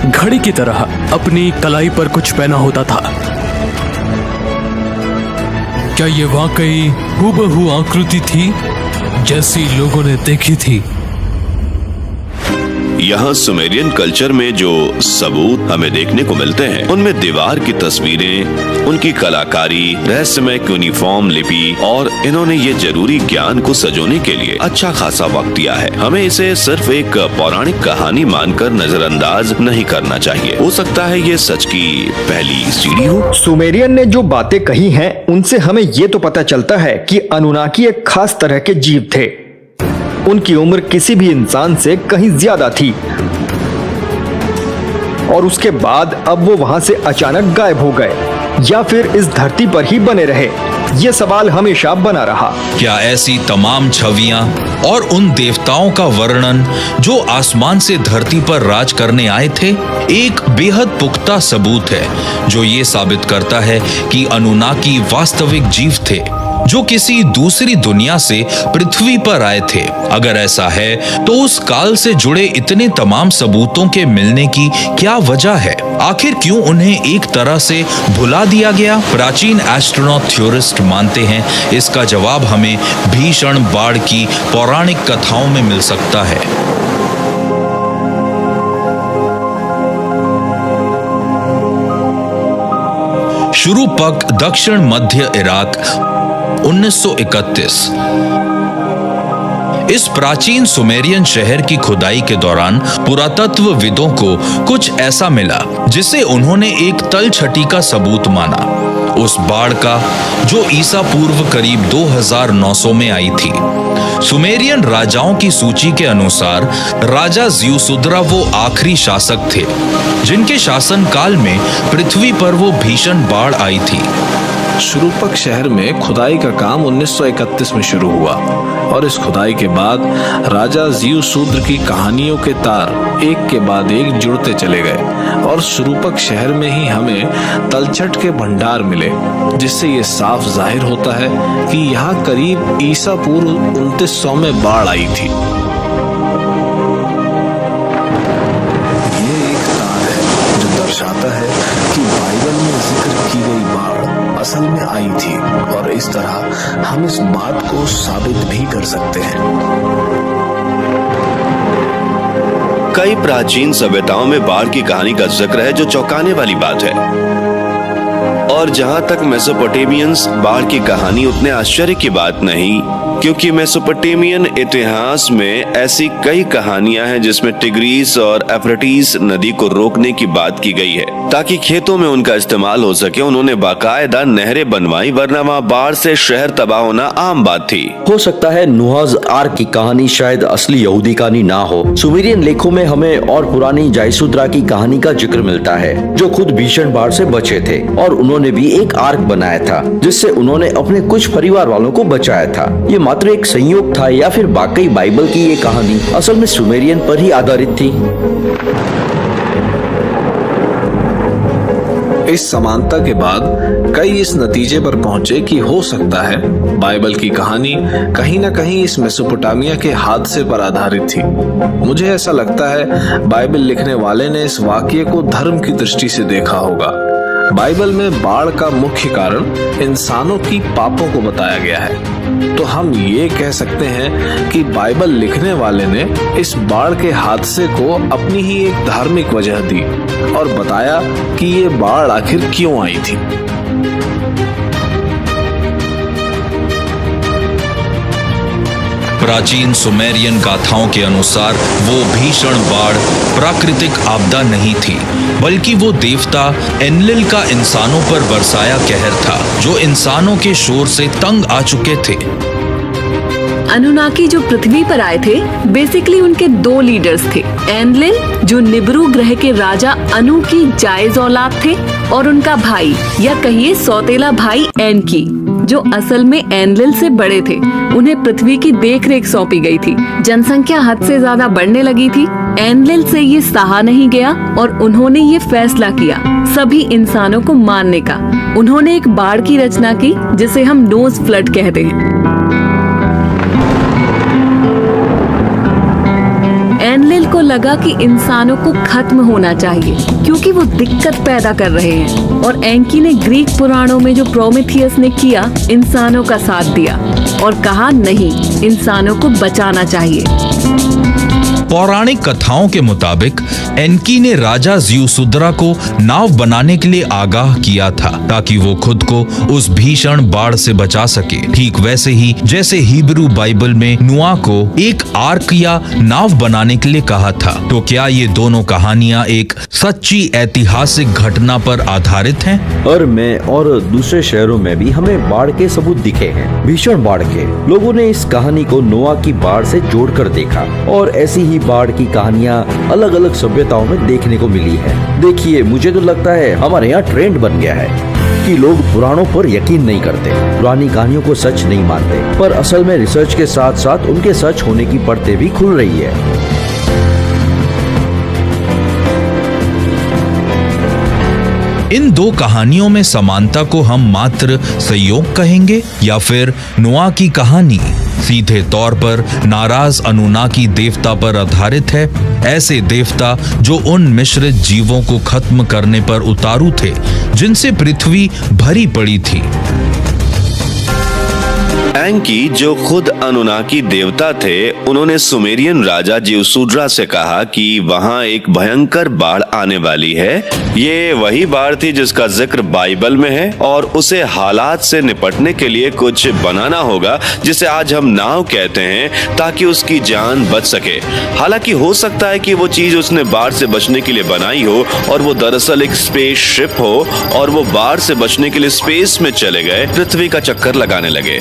घड़ी की तरह अपनी कलाई पर कुछ पहना होता था। क्या ये वाकई हूबहू आकृति थी जैसी लोगों ने देखी थी? यहाँ सुमेरियन कल्चर में जो सबूत हमें देखने को मिलते हैं उनमें दीवार की तस्वीरें, उनकी कलाकारी, रहस्यमय यूनिफॉर्म लिपि, और इन्होंने ये जरूरी ज्ञान को सजोने के लिए अच्छा खासा वक्त दिया है। हमें इसे सिर्फ एक पौराणिक कहानी मानकर नजरअंदाज नहीं करना चाहिए। हो सकता है ये सच की पहली सीढ़ी हो। सुमेरियन ने जो बातें कही हैं उनसे हमें ये तो पता चलता है कि अनुनाकी एक खास तरह के जीव थे। उनकी उम्र किसी भी इंसान से कहीं ज्यादा थी, और उसके बाद अब वो वहां से अचानक गायब हो गए या फिर इस धरती पर ही बने रहे। ये सवाल हमेशा बना रहा। क्या ऐसी तमाम छवियां और उन देवताओं का वर्णन जो आसमान से धरती पर राज करने आए थे एक बेहद पुख्ता सबूत है जो ये साबित करता है कि अनुनाकी वास्तविक जीव थे जो किसी दूसरी दुनिया से पृथ्वी पर आए थे। अगर ऐसा है तो उस काल से जुड़े इतने तमाम सबूतों के मिलने की क्या वजह है? आखिर क्यों उन्हें एक तरह से भुला दिया गया? प्राचीन एस्ट्रोनॉट थ्योरिस्ट मानते हैं इसका जवाब हमें भीषण बाढ़ की पौराणिक कथाओं में मिल सकता है। शुरूपक दक्षिण मध्य इराक 1931। इस प्राचीन सुमेरियन शहर की खुदाई के दौरान पुरातत्वविदों को कुछ ऐसा मिला जिसे उन्होंने एक तलछटी का सबूत माना, उस बाढ़ का जो ईसा पूर्व करीब 2900 में आई थी। सुमेरियन राजाओं की सूची के अनुसार राजा ज़ियुसुद्रा वो आखिरी शासक थे जिनके शासनकाल में पृथ्वी पर वो भीषण बाढ़ आई थी। शुरूपक शहर में खुदाई का काम 1931 में शुरू हुआ, और इस खुदाई के बाद राजा ज़ियुसुद्र की कहानियों के तार एक के बाद एक जुड़ते चले गए, और शुरूपक शहर में ही हमें तलछट के भंडार मिले, जिससे ये साफ जाहिर होता है कि यहाँ करीब ईसा पूर्व 2900 में बाढ़ आई थी। ये एक तार है जो दर्शाता है कि बाइबल में जिक्र की गई बाढ़ असल में आई थी, और इस तरह हम इस बात को साबित भी कर सकते हैं। कई प्राचीन सभ्यताओं में बाढ़ की कहानी का जिक्र है जो चौंकाने वाली बात है, और जहां तक मेसोपोटामियंस बाढ़ की कहानी उतने आश्चर्य की बात नहीं, क्योंकि मेसोपोटामियन इतिहास में ऐसी कई कहानियां हैं जिसमें टिग्रीस और एफ्रेटिस नदी को रोकने की बात की गई है ताकि खेतों में उनका इस्तेमाल हो सके। उन्होंने बाकायदा नहरें बनवाई, वरना वहाँ बाढ़ से शहर तबाह होना आम बात थी। हो सकता है नूहज़ आर्क की कहानी शायद असली यहूदी कहानी ना हो। सुमेरियन लेखों में हमें और पुरानी ज़ियुसुद्रा की कहानी का जिक्र मिलता है जो खुद भीषण बाढ़ से बचे थे, और उन्होंने भी एक आर्क बनाया था जिससे उन्होंने अपने कुछ परिवार वालों को बचाया था। ये मात्र एक संयोग था या फिर वाकई बाइबल की ये कहानी असल में सुमेरियन पर ही आधारित थी? इस समानता के बाद कई इस नतीजे पर पहुंचे कि हो सकता है बाइबल की कहानी कहीं ना कहीं इस मेसोपोटामिया के हादसे पर आधारित थी। मुझे ऐसा लगता है बाइबल लिखने वाले ने इस वाकये को धर्म की दृष्टि से देखा होगा। बाइबल में बाढ़ का मुख्य कारण इंसानों की पापों को बताया गया है, तो हम ये कह सकते हैं कि बाइबल लिखने वाले ने इस बाढ़ के हादसे को अपनी ही एक धार्मिक वजह दी और बताया कि ये बाढ़ आखिर क्यों आई थी। प्राचीन सुमेरियन गाथाओं के अनुसार वो भीषण बाढ़ प्राकृतिक आपदा नहीं थी, बल्कि वो देवता एनलिल का इंसानों पर बरसाया कहर था, जो इंसानों के शोर से तंग आ चुके थे। अनुनाकी जो पृथ्वी पर आए थे, बेसिकली उनके दो लीडर्स थे। एनलिल जो निब्रू ग्रह के राजा अनु की जायज औलाद थे, और उनका भाई या कहिए सौतेला भाई एनकी, जो असल में एनलिल से बड़े थे। उन्हें पृथ्वी की देखरेख सौंपी गई थी। जनसंख्या हद से ज्यादा बढ़ने लगी थी। एनलिल से ये सहा नहीं गया और उन्होंने ये फैसला किया सभी इंसानों को मारने का। उन्होंने एक बाढ़ की रचना की जिसे हम नोज फ्लड कहते हैं। एनलिल को लगा कि इंसानों को खत्म होना चाहिए क्योंकि वो दिक्कत पैदा कर रहे हैं, और एंकी ने ग्रीक पुराणों में जो प्रोमेथियस ने किया, इंसानों का साथ दिया और कहा नहीं, इंसानों को बचाना चाहिए। पौराणिक कथाओं के मुताबिक एनकी ने राजा ज़्यूसुद्रा को नाव बनाने के लिए आगाह किया था ताकि वो खुद को उस भीषण बाढ़ से बचा सके। ठीक वैसे ही जैसे हिब्रू बाइबल में नुआ को एक आर्क या नाव बनाने के लिए कहा था। तो क्या ये दोनों कहानियां एक सच्ची ऐतिहासिक घटना पर आधारित हैं? और में और दूसरे शहरों में भी हमें बाढ़ के सबूत दिखे हैं। भीषण बाढ़ के लोगों ने इस कहानी को नोआ की बाढ़ से जोड़कर देखा, और ऐसी ही बाढ़ की कहानियां अलग अलग सभ्यताओं में देखने को मिली है। देखिए, मुझे तो लगता है हमारे यहाँ ट्रेंड बन गया है कि लोग पुराणों पर यकीन नहीं करते, पुरानी कहानियों को सच नहीं मानते, पर असल में रिसर्च के साथ साथ उनके सच होने की परतें भी खुल रही है। इन दो कहानियों में समानता को हम मात्र संयोग कहेंगे या फिर नोआ की कहानी सीधे तौर पर नाराज अनुनाकी देवता पर आधारित है, ऐसे देवता जो उन मिश्रित जीवों को खत्म करने पर उतारू थे जिनसे पृथ्वी भरी पड़ी थी। एंकी जो खुद अनुनाकी देवता थे, उन्होंने सुमेरियन राजा ज़्यूसुद्रा से कहा कि वहां एक भयंकर बाढ़ आने वाली है। ये वही बाढ़ थी जिसका जिक्र बाइबल में है, और उसे हालात से निपटने के लिए कुछ बनाना होगा जिसे आज हम नाव कहते हैं, ताकि उसकी जान बच सके। हालांकि हो सकता है कि वो चीज उसने बाढ़ से बचने के लिए बनाई हो और वो दरअसल एक स्पेस शिप हो, और वो बाढ़ से बचने के लिए स्पेस में चले गए, पृथ्वी का चक्कर लगाने लगे।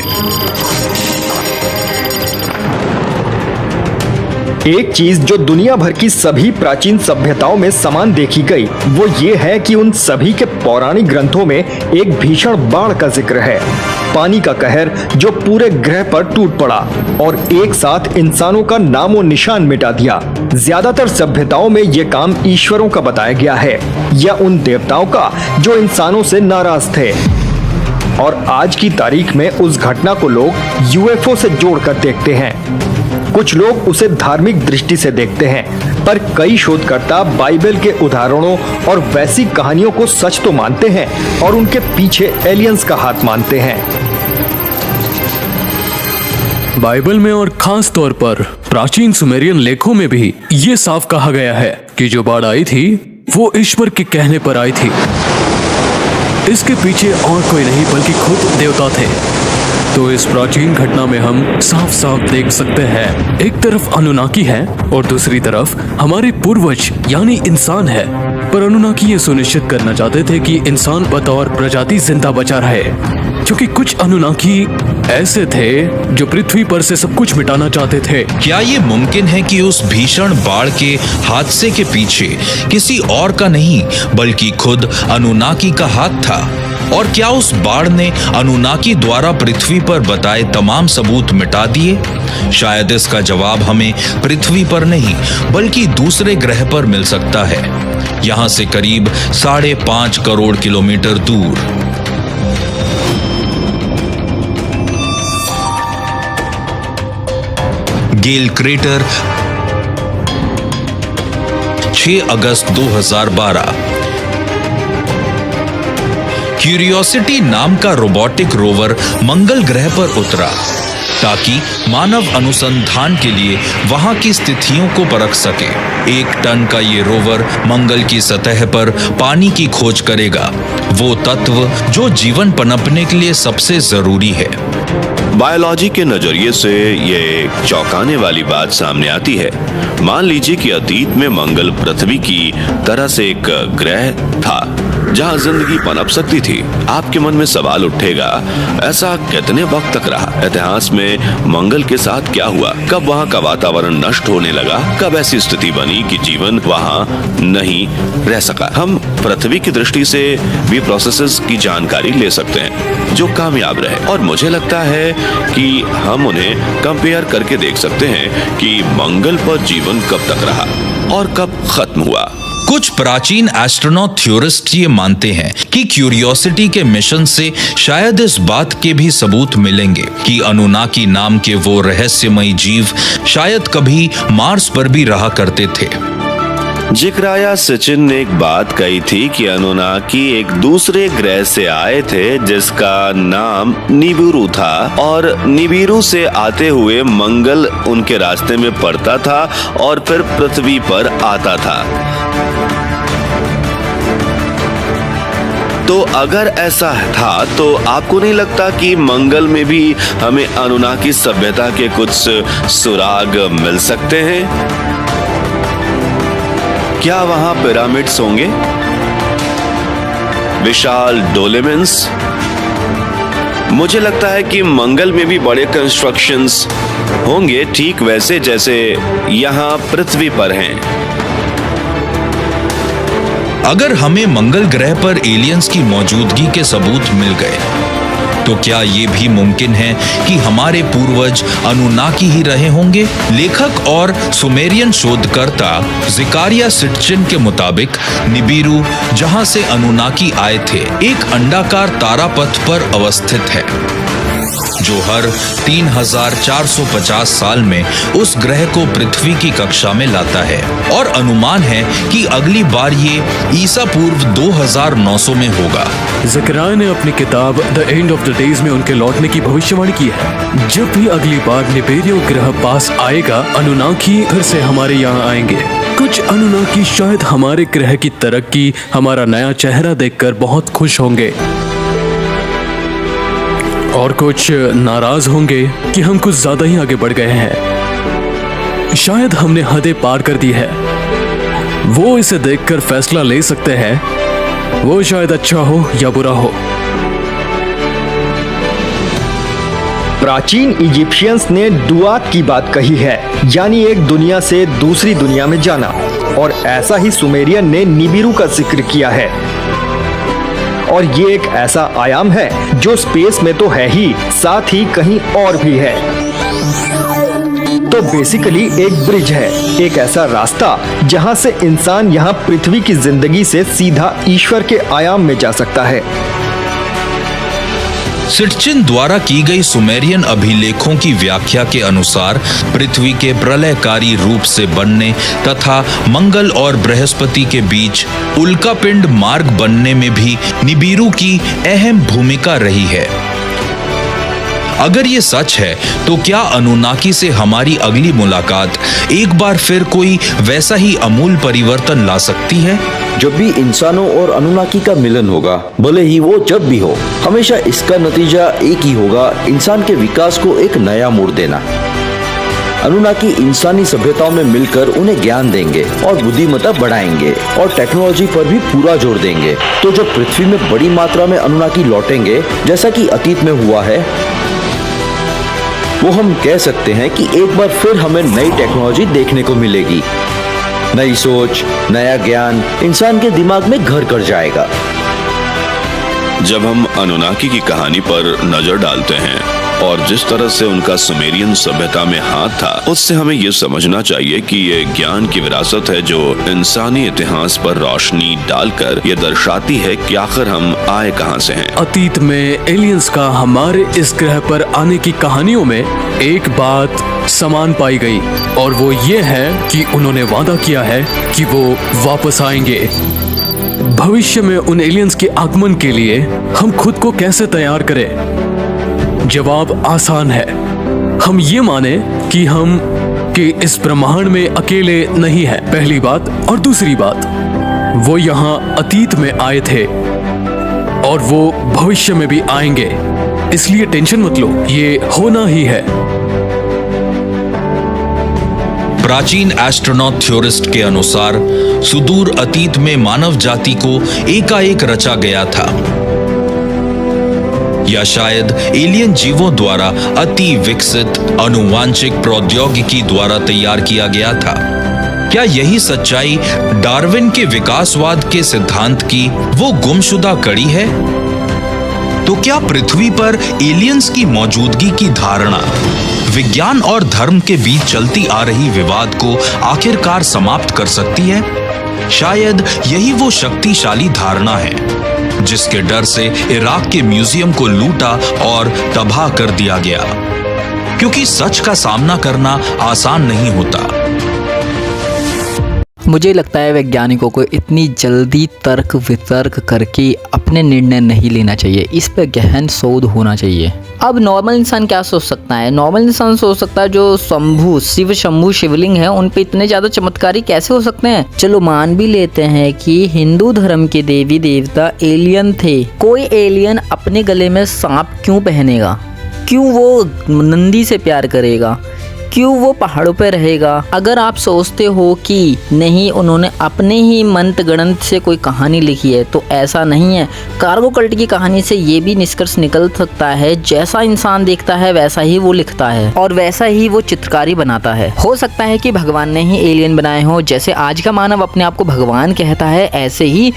एक चीज जो दुनिया भर की सभी प्राचीन सभ्यताओं में समान देखी गई, वो ये है कि उन सभी के पौराणिक ग्रंथों में एक भीषण बाढ़ का जिक्र है। पानी का कहर जो पूरे ग्रह पर टूट पड़ा और एक साथ इंसानों का नामो निशान मिटा दिया। ज्यादातर सभ्यताओं में ये काम ईश्वरों का बताया गया है या उन देवताओं का जो इंसानों से नाराज थे, और आज की तारीख में उस घटना को लोग यूएफओ से जोड़कर देखते हैं। कुछ लोग उसे धार्मिक दृष्टि से देखते हैं, पर कई शोधकर्ता बाइबल के उदाहरणों और वैसी कहानियों को सच तो मानते हैं और उनके पीछे एलियंस का हाथ मानते हैं। बाइबल में और खास तौर पर प्राचीन सुमेरियन लेखों में भी ये साफ कहा गया है कि जो बाढ़ आई थी वो ईश्वर के कहने पर आई थी। इसके पीछे और कोई नहीं बल्कि खुद देवता थे। तो इस प्राचीन घटना में हम साफ साफ देख सकते हैं, एक तरफ अनुनाकी है और दूसरी तरफ हमारे पूर्वज यानी इंसान है। पर अनुनाकी ये सुनिश्चित करना चाहते थे कि इंसान बतौर प्रजाति जिंदा बचा रहे, क्योंकि कुछ अनुनाकी ऐसे थे जो पृथ्वी पर से सब कुछ मिटाना चाहते थे। क्या ये मुमकिन है कि उस भीषण बाढ़ के हादसे के पीछे किसी और का नहीं बल्कि खुद अनुनाकी का हाथ था? और क्या उस बाढ़ ने अनुनाकी द्वारा पृथ्वी पर बताए तमाम सबूत मिटा दिए? शायद इसका जवाब हमें पृथ्वी पर नहीं बल्कि दूसरे ग्रह पर मिल सकता है, यहाँ से करीब 5.5 करोड़ किलोमीटर दूर। गेल क्रेटर 6 अगस्त 2012। क्यूरियोसिटी नाम का रोबोटिक रोवर मंगल ग्रह पर उतरा ताकि मानव अनुसंधान के लिए वहां की स्थितियों को परख सके। 1 टन का ये रोवर मंगल की सतह पर पानी की खोज करेगा, वो तत्व जो जीवन पनपने के लिए सबसे जरूरी है। बायोलॉजी के नजरिए से ये एक चौंकाने वाली बात सामने आती है। मान लीजिए कि अतीत में मंगल पृथ्वी की तरह से एक ग्रह था जहां जिंदगी पनप सकती थी। आपके मन में सवाल उठेगा, ऐसा कितने वक्त तक रहा? इतिहास में मंगल के साथ क्या हुआ? कब वहां का वातावरण नष्ट होने लगा? कब ऐसी स्थिति बनी कि जीवन वहां नहीं रह सका? हम पृथ्वी की दृष्टि से भी प्रोसेसेस की जानकारी ले सकते हैं जो कामयाब रहे, और मुझे लगता है कि हम उन्हें कंपेयर करके देख सकते हैं कि मंगल पर जीवन कब तक रहा और कब खत्म हुआ। कुछ प्राचीन एस्ट्रोनॉट थ्योरिस्ट ये मानते हैं कि क्यूरियोसिटी के मिशन से शायद इस बात के भी सबूत मिलेंगे कि अनुनाकी नाम के वो रहस्यमयी जीव शायद कभी मार्स पर भी रहा करते थे। जिक्राया सचिन ने एक बात कही थी कि अनुनाकी एक दूसरे ग्रह से आए थे जिसका नाम निबिरू था, और निबिरू से आते हुए मंगल उनके रास्ते में पड़ता था और फिर पृथ्वी पर आता था। तो अगर ऐसा था तो आपको नहीं लगता कि मंगल में भी हमें अनुनाकी सभ्यता के कुछ सुराग मिल सकते हैं? क्या वहां पिरामिड्स होंगे, विशाल डोलेमेंस? मुझे लगता है कि मंगल में भी बड़े कंस्ट्रक्शंस होंगे, ठीक वैसे जैसे यहां पृथ्वी पर हैं। अगर हमें मंगल ग्रह पर एलियंस की मौजूदगी के सबूत मिल गए तो क्या ये भी मुमकिन है कि हमारे पूर्वज अनुनाकी ही रहे होंगे? लेखक और सुमेरियन शोधकर्ता जिकारिया सिटचिन के मुताबिक निबिरू, जहां से अनुनाकी आए थे, एक अंडाकार तारापथ पर अवस्थित है जो हर 3450 साल में उस ग्रह को पृथ्वी की कक्षा में लाता है, और अनुमान है कि अगली बार ये ईसा पूर्व 2900 में होगा। ज़करिया ने अपनी किताब the end of the days में उनके लौटने की भविष्यवाणी की है। जब भी अगली बार निबिरू ग्रह पास आएगा, अनुनाकी फिर से हमारे यहाँ आएंगे। कुछ अनुनाकी शायद हमारे ग्रह की तरक्की, हमारा नया चेहरा देखकर बहुत खुश होंगे, और कुछ नाराज होंगे कि हम कुछ ज्यादा ही आगे बढ़ गए हैं। शायद हमने हदें पार कर दी है। वो इसे देखकर फैसला ले सकते हैं, वो शायद अच्छा हो या बुरा हो। प्राचीन इजिप्शियंस ने दुआत की बात कही है, यानी एक दुनिया से दूसरी दुनिया में जाना, और ऐसा ही सुमेरियन ने निबिरू का जिक्र किया है। और ये एक ऐसा आयाम है जो स्पेस में तो है ही, साथ ही कहीं और भी है। तो बेसिकली एक ब्रिज है, एक ऐसा रास्ता जहां से इंसान यहां पृथ्वी की जिंदगी से सीधा ईश्वर के आयाम में जा सकता है। सिटचिन द्वारा की गई सुमेरियन अभिलेखों की व्याख्या के अनुसार पृथ्वी के प्रलयकारी रूप से बनने तथा मंगल और बृहस्पति के बीच उल्कापिंड मार्ग बनने में भी निबिरू की अहम भूमिका रही है। अगर ये सच है तो क्या अनुनाकी से हमारी अगली मुलाकात एक बार फिर कोई वैसा ही अमूल परिवर्तन ला सकती है? जब भी इंसानों और अनुनाकी का मिलन होगा, भले ही वो जब भी हो, हमेशा इसका नतीजा एक ही होगा, इंसान के विकास को एक नया मोड़ देना। अनुनाकी इंसानी सभ्यताओं में मिलकर उन्हें ज्ञान देंगे और बुद्धिमत्ता बढ़ाएंगे और टेक्नोलॉजी पर भी पूरा जोर देंगे। तो जब पृथ्वी में बड़ी मात्रा में अनुनाकी लौटेंगे, जैसा कि अतीत में हुआ है, वो हम कह सकते हैं कि एक बार फिर हमें नई टेक्नोलॉजी देखने को मिलेगी। नई सोच, नया ज्ञान इंसान के दिमाग में घर कर जाएगा। जब हम अनुनाकी की कहानी पर नजर डालते हैं और जिस तरह से उनका सुमेरियन सभ्यता में हाथ था, उससे हमें यह समझना चाहिए कि ये ज्ञान की विरासत है जो इंसानी इतिहास पर रोशनी डालकर ये दर्शाती है कि आखिर हम आए कहां से हैं। अतीत में एलियंस का हमारे इस ग्रह पर आने की कहानियों में एक बात समान पाई गई, और वो ये है कि उन्होंने वादा किया है कि वो वापस आएंगे। भविष्य में उन एलियंस के आगमन के लिए हम खुद को कैसे तैयार करें? जवाब आसान है। हम ये माने कि इस ब्रह्मांड में अकेले नहीं है, पहली बात। और दूसरी बात, वो यहाँ अतीत में आए थे और वो भविष्य में भी आएंगे, इसलिए टेंशन मत लो, ये होना ही है। प्राचीन एस्ट्रोनॉट थ्योरिस्ट के अनुसार सुदूर अतीत में मानव जाति को एकाएक रचा गया था, या शायद एलियन जीवों द्वारा अति विकसित अनुवांशिक प्रौद्योगिकी द्वारा तैयार किया गया था। क्या यही सच्चाई डार्विन के विकासवाद के सिद्धांत की वो गुमशुदा कड़ी है? तो क्या पृथ्वी पर एलियंस की मौजूदगी की धारणा विज्ञान और धर्म के बीच चलती आ रही विवाद को आखिरकार समाप्त कर सकती है? शायद यही वो शक्तिशाली धारणा है जिसके डर से इराक के म्यूजियम को लूटा और तबाह कर दिया गया, क्योंकि सच का सामना करना आसान नहीं होता। मुझे लगता है वैज्ञानिकों को इतनी जल्दी तर्क वितर्क करके अपने निर्णय नहीं लेना चाहिए, इस पर गहन शोध होना चाहिए। अब नॉर्मल इंसान क्या सोच सकता है? नॉर्मल इंसान सोच सकता है जो शंभू शिवलिंग है उन पे इतने ज़्यादा चमत्कारी कैसे हो सकते हैं। चलो मान भी लेते हैं कि हिंदू धर्म के देवी देवता एलियन थे, कोई एलियन अपने गले में सांप क्यों पहनेगा? क्यों वो नंदी से प्यार करेगा? क्यों वो पहाड़ों पे रहेगा? अगर आप सोचते हो कि नहीं उन्होंने अपने ही मंत्र गणंत से कोई कहानी लिखी है, तो ऐसा नहीं है। कार्गो कल्ट की कहानी से ये भी निष्कर्ष निकल सकता है, जैसा इंसान देखता है वैसा ही वो लिखता है और वैसा ही वो चित्रकारी बनाता है। हो सकता है कि भगवान ने ही एलियन बनाए हों, जैसे आज का मानव अपने आप को भगवान कहता है, ऐसे ही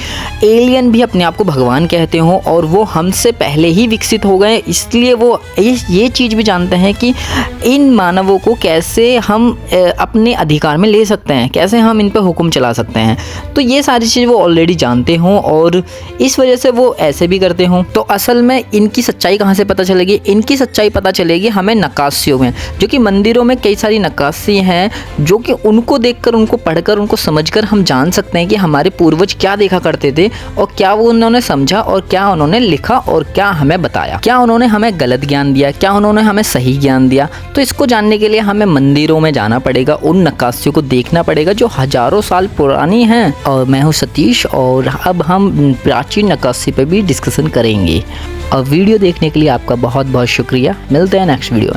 एलियन भी अपने आप को भगवान कहते हों और वो हमसे पहले ही विकसित हो गए, इसलिए वो ये चीज़ भी जानते हैं कि इन मानवों को कैसे हम अपने अधिकार में ले सकते हैं, कैसे हम इन पर हुक्म चला सकते हैं। तो ये सारी चीज़ वो ऑलरेडी जानते हों और इस वजह से वो ऐसे भी करते हों। तो असल में इनकी सच्चाई कहाँ से पता चलेगी? इनकी सच्चाई पता चलेगी हमें नक्काशियों में, जो कि मंदिरों में कई सारी नक्काशी हैं, जो कि उनको देखकर, उनको पढ़कर, उनको समझकर हम जान सकते हैं कि हमारे पूर्वज क्या देखा करते थे और क्या वो उन्होंने समझा और क्या उन्होंने लिखा और क्या हमें बताया। क्या उन्होंने हमें गलत ज्ञान दिया, क्या उन्होंने हमें सही ज्ञान दिया? तो इसको जानने के लिए हमें मंदिरों में जाना पड़ेगा, उन नक्काशियों को देखना पड़ेगा जो हजारों साल पुरानी हैं। और मैं हूँ सतीश और अब हम प्राचीन नक्काशी पे भी डिस्कशन करेंगे। और वीडियो देखने के लिए आपका बहुत बहुत शुक्रिया। मिलते हैं नेक्स्ट वीडियो।